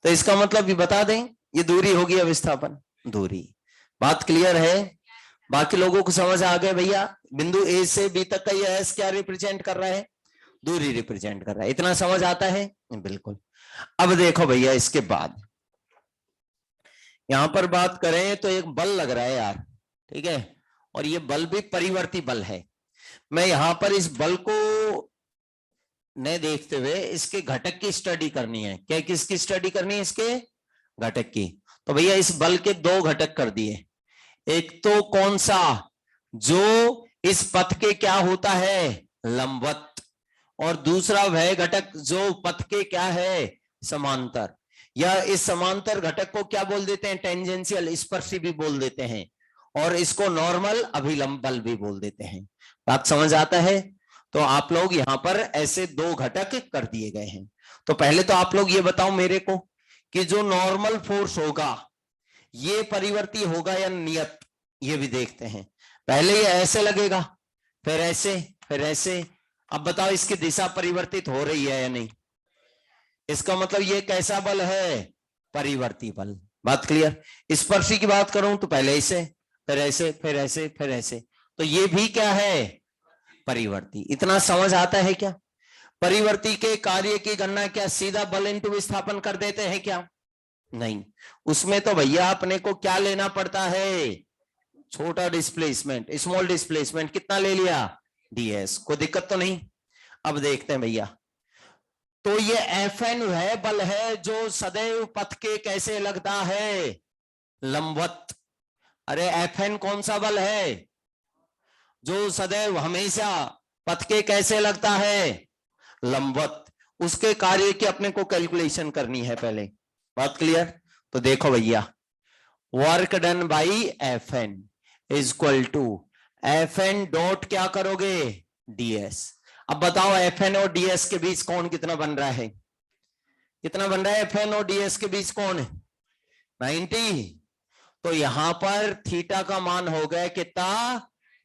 इसका मतलब भी बता दें, ये दूरी होगी या विस्थापन, दूरी। बात क्लियर है, बाकी लोगों को समझ आ गया भैया, बिंदु ए से बी तक का ये एस क्या रिप्रेजेंट कर रहा है, दूरी रिप्रेजेंट कर रहा है, इतना समझ आता है, बिल्कुल। अब देखो भैया इसके बाद यहां पर बात करें तो एक बल लग रहा है यार, ठीक है, और ये बल भी परिवर्ती बल है। मैं यहां पर इस बल को न देखते हुए इसके घटक की स्टडी करनी है, क्या किसकी स्टडी करनी है, इसके घटक की। तो भैया इस बल के दो घटक कर दिए, एक तो कौन सा, जो इस पथ के क्या होता है, लंबवत, और दूसरा वह घटक जो पथ के क्या है, समांतर, या इस समांतर घटक को क्या बोल देते हैं, टेंजेंशियल, स्पर्शी भी बोल देते हैं, और इसको नॉर्मल अभिलंब बल भी बोल देते हैं। बात समझ आता है। तो आप लोग यहां पर ऐसे दो घटक कर दिए गए हैं। तो पहले तो आप लोग ये बताओ मेरे को कि जो नॉर्मल फोर्स होगा ये परिवर्ती होगा या नियत, ये भी देखते हैं। पहले ये ऐसे लगेगा, फिर ऐसे, फिर ऐसे, अब बताओ इसकी दिशा परिवर्तित हो रही है या नहीं, इसका मतलब ये कैसा बल है, परिवर्ती बल। बात क्लियर। स्पर्शी की बात करूं तो पहले ऐसे, फिर ऐसे, फिर ऐसे, फिर ऐसे, तो ये भी क्या है, परिवर्ती। इतना समझ आता है क्या। परिवर्ती के कार्य की गणना क्या सीधा बल इंटू विस्थापन कर देते हैं क्या, नहीं, उसमें तो भैया अपने को क्या लेना पड़ता है, छोटा डिस्प्लेसमेंट, स्मॉल डिस्प्लेसमेंट, कितना ले लिया, ds, कोई दिक्कत तो नहीं। अब देखते हैं भैया, तो ये Fn वह बल है जो सदैव पथ के कैसे लगता है, लंबवत। अरे Fn कौन सा बल है, जो सदैव हमेशा पथ के कैसे लगता है, लंबवत, उसके कार्य की अपने को कैलकुलेशन करनी है पहले। बात क्लियर? तो देखो भैया, work done by F n is equal to F n dot क्या करोगे, डीएस। अब बताओ एफ एन और डीएस के बीच कौन कितना बन रहा है, कितना बन रहा है एफ एन और डीएस के बीच कौन, 90। तो यहां पर थीटा का मान हो गया कितना,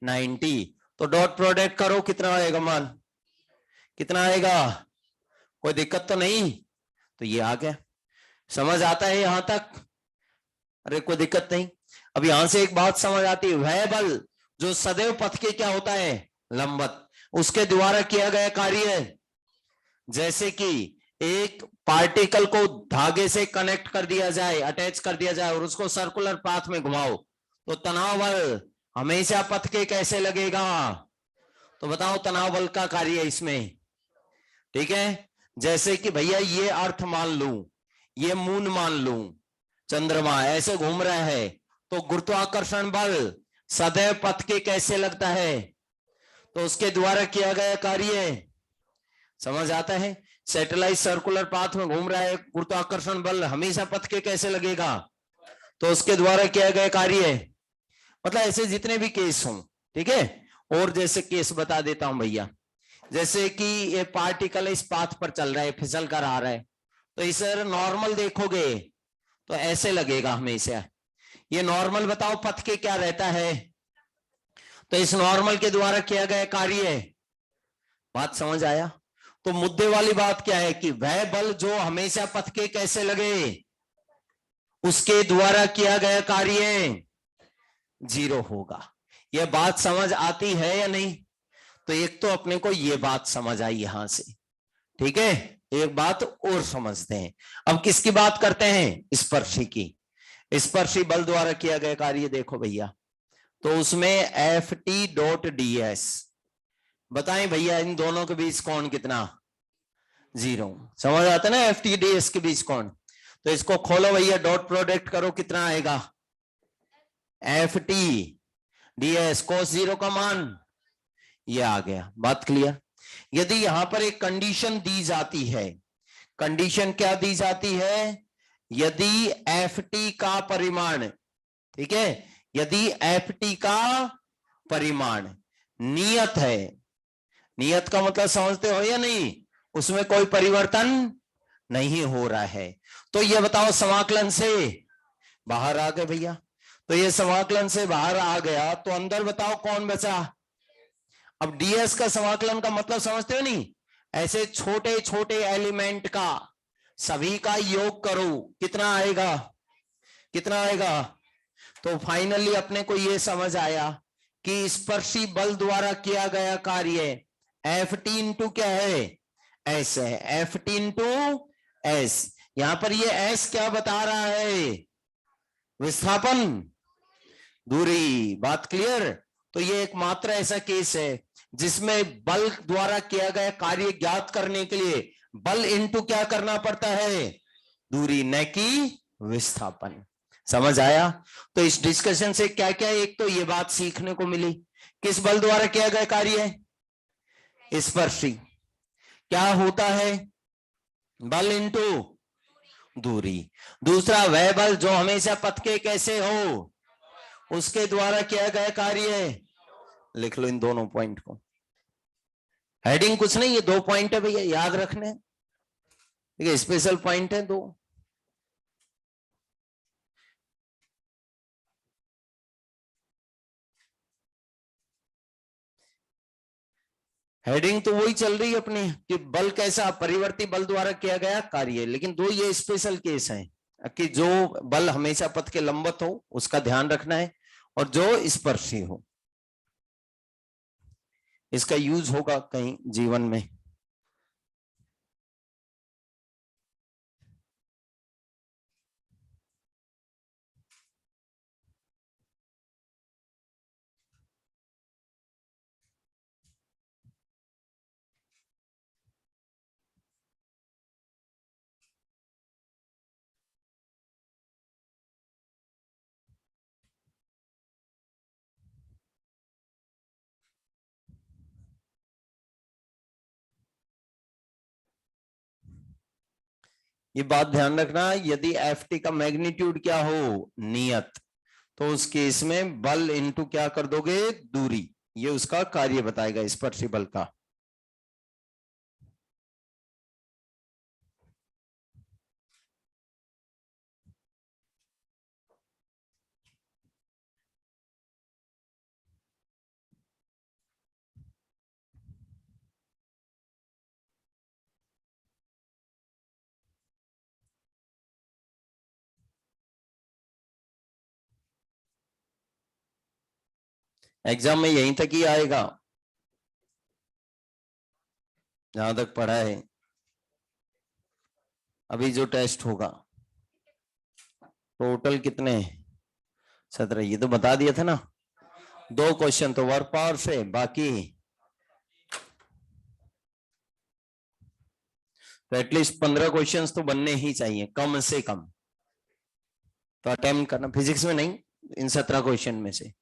90। तो डॉट प्रोडक्ट करो, कितना आएगा मान, कितना आएगा, कोई दिक्कत तो नहीं? तो ये आ गया, समझ आता है यहां तक? अरे कोई दिक्कत नहीं। अब यहां से एक बात समझ आती है, वह बल जो सदैव पथ के क्या होता है, लंबवत, उसके द्वारा किया गया कार्य, जैसे कि एक पार्टिकल को धागे से कनेक्ट कर दिया जाए, अटैच कर दिया जाए और उसको सर्कुलर पाथ में घुमाओ, तो तनाव बल हमेशा पथ के कैसे लगेगा? तो बताओ तनाव बल का कार्य इसमें, ठीक है? जैसे कि भैया ये अर्थ मान लूं, ये मून मान लूं, चंद्रमा ऐसे घूम रहा है, तो गुरुत्वाकर्षण बल सदैव पथ के कैसे लगता है, तो उसके द्वारा किया गया कार्य समझ आता है? सैटेलाइट सर्कुलर पाथ में घूम रहा है, गुरुत्वाकर्षण बल हमेशा पथ के कैसे लगेगा, तो उसके द्वारा किया गया कार्य। मतलब ऐसे जितने भी केस हों, ठीक है? और जैसे केस बता देता हूं भैया, जैसे कि ये पार्टिकल इस पाथ पर चल रहा है, फिसल कर आ रहा है, तो इस नॉर्मल देखोगे तो ऐसे लगेगा हमेशा। ये नॉर्मल बताओ पथ के क्या रहता है, तो इस नॉर्मल के द्वारा किया गया कार्य है। बात समझ आया? तो मुद्दे वाली बात क्या है कि वह बल जो हमेशा पथ के कैसे लगे, उसके द्वारा किया गया कार्य जीरो होगा। यह बात समझ आती है या नहीं? तो एक तो अपने को यह बात समझ आई यहां से, ठीक है? एक बात और समझते हैं। अब किसकी बात करते हैं, स्पर्शी की। स्पर्शी बल द्वारा किया गया कार्य देखो भैया, तो उसमें F T dot D S, बताएं भैया इन दोनों के बीच कौन कितना, जीरो। समझ आता है ना, एफ टी डी एस के बीच कौन? तो इसको खोलो भैया, डॉट प्रोडक्ट करो, कितना आएगा, F T D S cos zero का मान ये आ गया। बात क्लियर? यदि यहां पर एक कंडीशन दी जाती है, कंडीशन क्या दी जाती है, यदि एफ टी का परिमाण, ठीक है, यदि एफ टी का परिमाण नियत है, नियत का मतलब समझते हो या नहीं, उसमें कोई परिवर्तन नहीं हो रहा है, तो ये बताओ समाकलन से बाहर आ गए भैया। तो ये समाकलन से बाहर आ गया, तो अंदर बताओ कौन बचा। अब डीएस का समाकलन का मतलब समझते हो नहीं, ऐसे छोटे छोटे एलिमेंट का सभी का योग करो, कितना आएगा, कितना आएगा? तो फाइनली अपने को यह समझ आया कि स्पर्शी बल द्वारा किया गया कार्य एफ टी इंटू क्या है, एस है, एफ टी इंटू एस। यहां पर ये एस क्या बता रहा है, विस्थापन, दूरी। बात क्लियर? तो ये एक मात्र ऐसा केस है जिसमें बल द्वारा किया गया कार्य ज्ञात करने के लिए बल इंटू क्या करना पड़ता है, दूरी, न कि विस्थापन। समझ आया? तो इस डिस्कशन से क्या क्या, एक तो ये बात सीखने को मिली, किस बल द्वारा किया गया कार्य है, स्पर्शी। क्या होता है, बल इंटू दूरी। दूसरा, वह बल जो हमेशा पथ के कैसे हो, उसके द्वारा किया गया कार्य है। लिख लो इन दोनों पॉइंट को, हेडिंग कुछ नहीं, ये 2 पॉइंट है भैया, याद रखने, ठीक है? स्पेशल पॉइंट है 2। हेडिंग तो वही चल रही है अपनी कि बल कैसा, परिवर्ती बल द्वारा किया गया कार्य, लेकिन 2 ये स्पेशल केस हैं कि जो बल हमेशा पथ के लंबवत हो उसका ध्यान रखना है, और जो स्पर्शी हो, इसका यूज होगा कहीं जीवन में। ये बात ध्यान रखना, यदि एफ टी का मैग्नीट्यूड क्या हो, नियत, तो उस केस में बल इनटू क्या कर दोगे, दूरी, ये उसका कार्य बताएगा स्पर्शी बल का। एग्जाम में यहीं तक ही आएगा जहां तक पढ़ा है। अभी जो टेस्ट होगा टोटल कितने, 17, ये तो बता दिया था ना। 2 क्वेश्चन तो वर्क पावर से, बाकी तो एटलीस्ट 15 क्वेश्चंस तो बनने ही चाहिए कम से कम। तो अटेम्प्ट करना, फिजिक्स में नहीं, इन 17 क्वेश्चन में से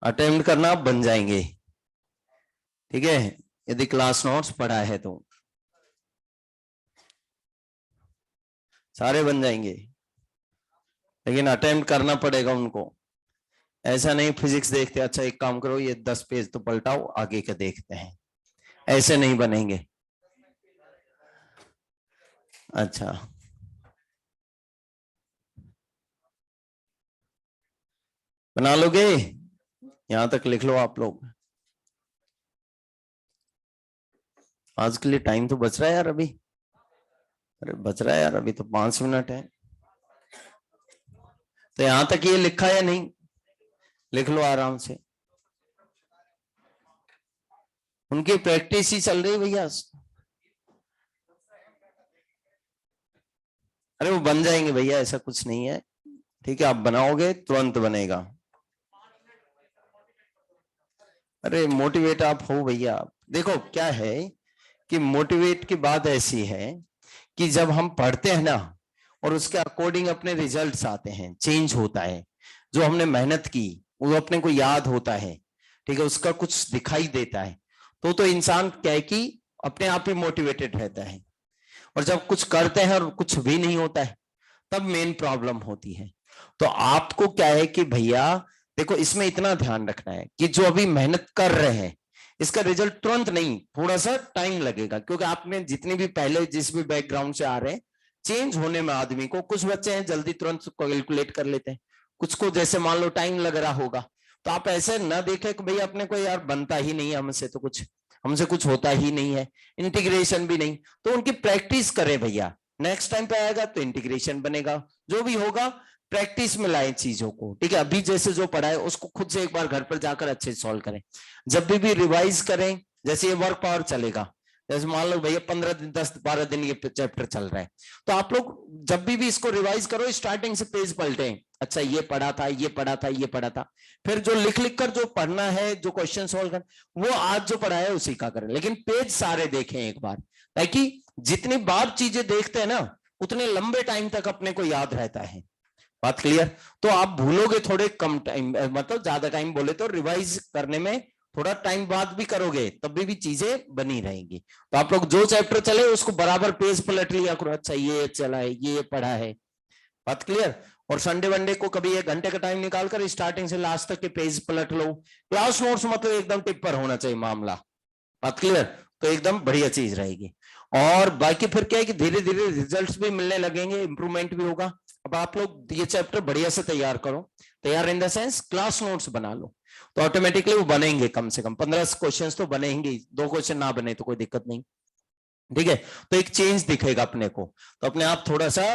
अटेम्प्ट करना, बन जाएंगे। ठीक है, यदि क्लास नोट्स पढ़ा है तो सारे बन जाएंगे, लेकिन अटेम्प्ट करना पड़ेगा उनको। ऐसा नहीं फिजिक्स देखते, अच्छा एक काम करो ये 10 पेज तो पलटाओ, आगे का देखते हैं, ऐसे नहीं बनेंगे। अच्छा, बना लोगे? यहां तक लिख लो आप लोग। आज के लिए टाइम तो बच रहा है यार अभी, अरे बच रहा है यार, अभी तो 5 मिनट है। तो यहां तक ये लिखा या नहीं, लिख लो आराम से। उनकी प्रैक्टिस ही चल रही है भैया। अरे वो बन जाएंगे भैया, ऐसा कुछ नहीं है। ठीक है, आप बनाओगे तुरंत बनेगा। अरे मोटिवेट आप हो भैया। देखो क्या है कि मोटिवेट की बात ऐसी है कि जब हम पढ़ते हैं ना और उसके अकॉर्डिंग अपने रिजल्ट्स आते हैं, चेंज होता है, जो हमने मेहनत की वो अपने को याद होता है, ठीक है, उसका कुछ दिखाई देता है, तो इंसान क्या है कि अपने आप ही मोटिवेटेड रहता है। और जब कुछ करते हैं और कुछ भी नहीं होता है, तब मेन प्रॉब्लम होती है। तो आपको क्या है कि भैया देखो, इसमें इतना ध्यान रखना है कि जो अभी मेहनत कर रहे हैं इसका रिजल्ट तुरंत नहीं, थोड़ा सा टाइम लगेगा, क्योंकि आपने जितनी भी पहले जिस भी बैकग्राउंड से आ रहे हैं, चेंज होने में आदमी को, कुछ बच्चे हैं जल्दी तुरंत कैलकुलेट कर लेते हैं, कुछ को जैसे मान लो टाइम लग रहा होगा। तो आप ऐसे ना देखें कि भैया अपने को यार बनता ही नहीं है हमसे, तो कुछ हमसे कुछ होता ही नहीं है, इंटीग्रेशन भी नहीं, तो उनकी प्रैक्टिस करें भैया। नेक्स्ट टाइम पे आएगा तो इंटीग्रेशन बनेगा, जो भी होगा प्रैक्टिस में लाएं चीजों को। ठीक है, अभी जैसे जो पढ़ा है उसको खुद से एक बार घर पर जाकर अच्छे से सॉल्व करें। जब भी रिवाइज करें, जैसे ये वर्क पावर चलेगा, जैसे मान लो भैया 15 दिन 10-12 दिन ये चैप्टर चल रहा है, तो आप लोग जब भी इसको रिवाइज करो स्टार्टिंग से पेज पलटें, अच्छा ये पढ़ा था, ये पढ़ा था, ये पढ़ा था, फिर जो लिख लिख कर जो पढ़ना है, जो क्वेश्चन सॉल्व कर, वो आज जो पढ़ा है उसी का करें, लेकिन पेज सारे देखें एक बार, ताकि जितनी बार चीजें देखते हैं ना उतने लंबे टाइम तक अपने को याद रहता है। बात क्लियर? तो आप भूलोगे थोड़े कम टाइम, मतलब ज्यादा टाइम बोले तो रिवाइज करने में थोड़ा टाइम बाद भी करोगे तब भी चीजें बनी रहेंगी। तो आप लोग जो चैप्टर चले उसको बराबर पेज पलट लिया करो, अच्छा ये चला है, ये पढ़ा है। बात क्लियर? और संडे वनडे को कभी 1 घंटे का टाइम निकालकर स्टार्टिंग से लास्ट तक के पेज पलट लो। क्लास नोट्स मतलब एकदम टिप पर होना चाहिए मामला। बात क्लियर? तो एकदम बढ़िया चीज रहेगी। और बाकी फिर क्या है कि धीरे धीरे रिजल्ट्स भी मिलने लगेंगे, इंप्रूवमेंट भी होगा। अब आप लोग ये चैप्टर बढ़िया से तैयार करो, तैयार in the sense class notes बना लो, तो ऑटोमेटिकली वो बनेंगे, कम से कम 15 क्वेश्चंस तो बनेंगे, 2 क्वेश्चन ना बने तो कोई दिक्कत नहीं। ठीक है, तो एक चेंज दिखेगा अपने को, तो अपने आप थोड़ा सा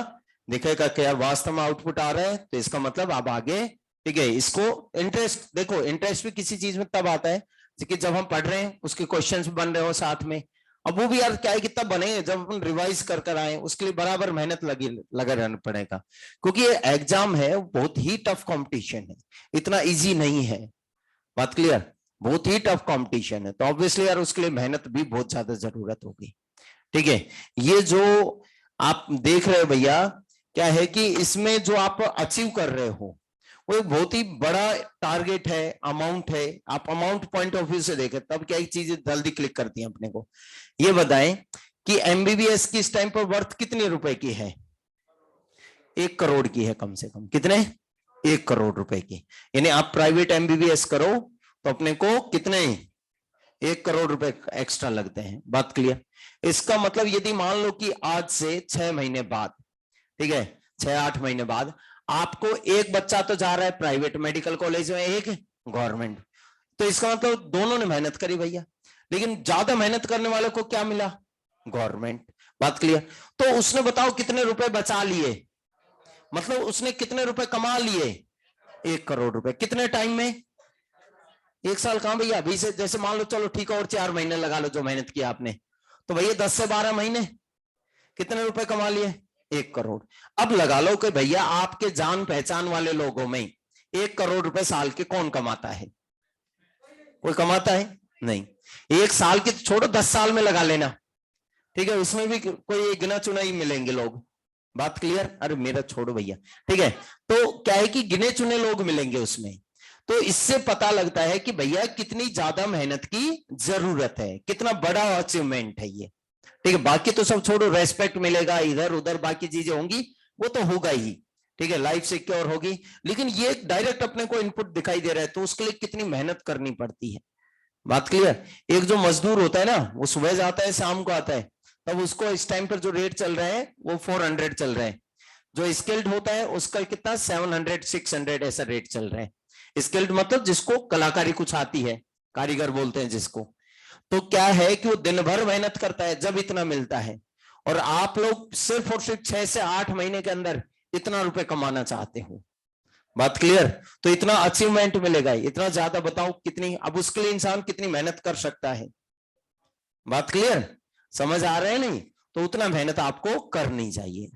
दिखेगा कि यार वास्तव में आउटपुट आ रहा है, तो इसका मतलब आप आगे, ठीक है, इसको इंटरेस्ट, देखो इंटरेस्ट भी किसी चीज में तब आता है कि जब हम पढ़ रहे हैं उसके क्वेश्चंस बन रहे हो साथ में। अब वो भी यार क्या है कि तब बने जब अपन रिवाइज कर कर आए, उसके लिए बराबर मेहनत लगा रहना पड़ेगा, क्योंकि ये एग्जाम है, बहुत ही टफ कंपटीशन है, इतना इजी नहीं है। बात क्लियर? बहुत ही टफ कंपटीशन है, तो ऑब्वियसली यार उसके लिए मेहनत भी बहुत ज्यादा जरूरत होगी। ठीक है, ये जो आप देख रहे हो भैया, क्या है कि इसमें जो आप अचीव कर रहे हो वो एक बहुत ही बड़ा टारगेट है, अमाउंट है। आप अमाउंट पॉइंट ऑफ व्यू से देखें तब क्या एक चीजें जल्दी क्लिक करती हैं अपने को। ये बताएं कि एमबीबीएस की इस टाइम पर वर्थ कितने रुपए की है? 1 करोड़ की है कम से कम। कितने? 1 करोड़ रुपए की। यानी आप प्राइवेट एमबीबीएस करो तो अपने को कितने? 1 करोड़ रुपए एक्स्ट्रा लगते हैं। बात क्लियर? इसका मतलब यदि मान लो कि आज से 6 महीने बाद, ठीक है, 6-8 महीने बाद आपको एक बच्चा तो जा रहा है प्राइवेट मेडिकल कॉलेज में, एक गवर्नमेंट, तो इसका मतलब दोनों ने मेहनत करी भैया, लेकिन ज्यादा मेहनत करने वाले को क्या मिला? गवर्नमेंट। बात क्लियर? तो उसने बताओ कितने रुपए बचा लिए, मतलब उसने कितने रुपए कमा लिए? 1 करोड़ रुपए। कितने टाइम में? 1 साल। कहां भैया, अभी से जैसे मान लो, चलो ठीक है, और 4 महीने लगा लो जो मेहनत किया आपने, तो भैया 10 से 12 महीने कितने रुपए कमा लिए? 1 करोड़। अब लगा लो कि भैया आपके जान पहचान वाले लोगों में 1 करोड़ रुपए साल के कौन कमाता है? कोई कमाता है? नहीं। 1 साल के छोड़ो, 10 साल में लगा लेना, ठीक है, उसमें भी कोई गिना चुना ही मिलेंगे लोग। बात क्लियर? अरे मेरा छोड़ो भैया, ठीक है। तो क्या है कि गिने चुने लोग मिलेंगे उसमें। तो इससे पता लगता है कि भैया कितनी ज्यादा मेहनत की जरूरत है, कितना बड़ा अचीवमेंट है ये, ठीक है। बाकी तो सब छोड़ो, रेस्पेक्ट मिलेगा इधर उधर, बाकी चीजें होंगी, वो तो होगा ही, ठीक है, लाइफ सिक्योर होगी, लेकिन ये डायरेक्ट अपने को इनपुट दिखाई दे रहा है, तो उसके लिए कितनी मेहनत करनी पड़ती है। बात क्लियर? एक जो मजदूर होता है ना, वो सुबह जाता है शाम को आता है, तब उसको इस टाइम पर जो रेट चल रहा है वो 400 चल रहा है। जो स्किल्ड होता है उसका कितना? 700 600 ऐसा रेट चल रहा है। स्किल्ड मतलब जिसको कलाकारी कुछ आती है, कारीगर बोलते हैं जिसको। तो क्या है कि वो दिन भर मेहनत करता है जब इतना मिलता है, और आप लोग सिर्फ और सिर्फ 6 से 8 महीने के अंदर इतना रुपए कमाना चाहते हो। बात क्लियर? तो इतना अचीवमेंट मिलेगा, इतना ज्यादा बताओ कितनी, अब उसके लिए इंसान कितनी मेहनत कर सकता है। बात क्लियर? समझ आ रहे हैं नहीं? तो उतना मेहनत आपको करनी चाहिए।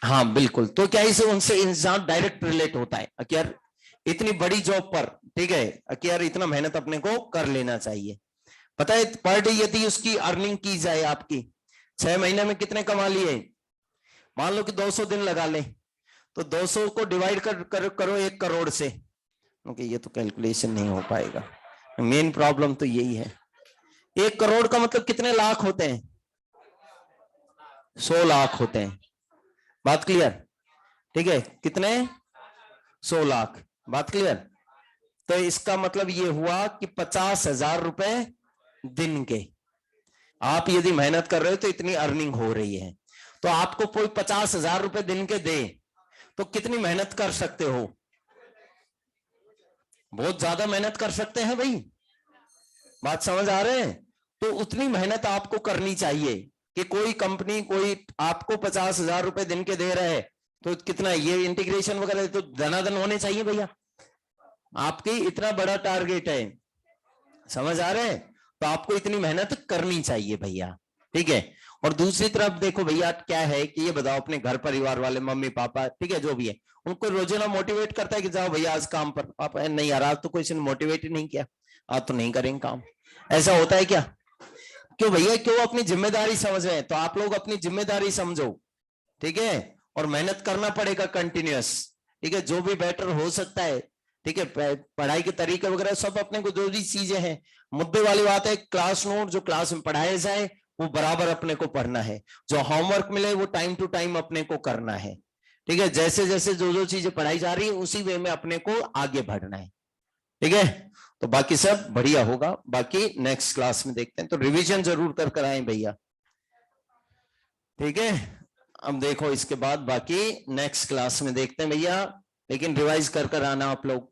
हाँ बिल्कुल। तो क्या इसे उनसे इंसान डायरेक्ट रिलेट होता है कि यार इतनी बड़ी जॉब पर, ठीक है, कि यार इतना मेहनत अपने को कर लेना चाहिए। पता है पर डे यदि उसकी अर्निंग की जाए आपकी, 6 महीने में कितने कमा लिए? मान लो कि 200 दिन लगा ले, तो 200 को डिवाइड करो 1 करोड़ से। ओके, ये तो कैलकुलेशन नहीं हो पाएगा, मेन प्रॉब्लम तो यही है। 1 करोड़ का मतलब कितने लाख होते हैं? 100 लाख होते हैं। बात क्लियर? ठीक है, कितने? 100 लाख। बात क्लियर? तो इसका मतलब ये हुआ कि 50,000 रुपए दिन के आप यदि मेहनत कर रहे हो तो इतनी अर्निंग हो रही है। तो आपको कोई 50,000 रुपए दिन के दे तो कितनी मेहनत कर सकते हो? बहुत ज्यादा मेहनत कर सकते हैं भाई। बात समझ आ रहे हैं? तो उतनी मेहनत आपको करनी चाहिए कि कोई कंपनी कोई आपको 50,000 रुपए दिन के दे रहा है, तो कितना ये इंटीग्रेशन वगैरह तो धनाधन होने चाहिए भैया। आपकी इतना बड़ा टारगेट है, समझ आ रहे हैं? तो आपको इतनी मेहनत करनी चाहिए भैया, ठीक है। और दूसरी तरफ देखो भैया, क्या है कि ये बताओ अपने घर परिवार वाले मम्मी पापा, ठीक है, जो भी है, उनको रोजाना मोटिवेट करता है कि जाओ भैया आज काम पर। आप नहीं यार, आज तो कोई ने मोटिवेट ही नहीं किया, आज तो नहीं करेंगे काम। ऐसा होता है क्या? क्यों भैया, क्यों? अपनी जिम्मेदारी समझ रहे हैं तो आप लोग अपनी जिम्मेदारी समझो, ठीक है, और मेहनत करना पड़ेगा कंटिन्यूअस, ठीक है, जो भी बेटर हो सकता है, ठीक है। पढ़ाई के तरीके वगैरह सब अपने को जो भी चीजें हैं, मुद्दे वाली बात है क्लास नोट जो क्लास में पढ़ाए जाए वो बराबर अपने को पढ़ना है, जो होमवर्क मिले वो टाइम टू टाइम अपने को करना है, ठीक है। जैसे जैसे जो जो चीजें पढ़ाई जा रही है उसी वे में अपने को आगे बढ़ना है, ठीक है। तो बाकी सब बढ़िया होगा, बाकी नेक्स्ट क्लास में देखते हैं। तो रिवीजन जरूर कर कर आए भैया, ठीक है। अब देखो इसके बाद बाकी नेक्स्ट क्लास में देखते हैं भैया, लेकिन रिवाइज कर कर आना आप लोग।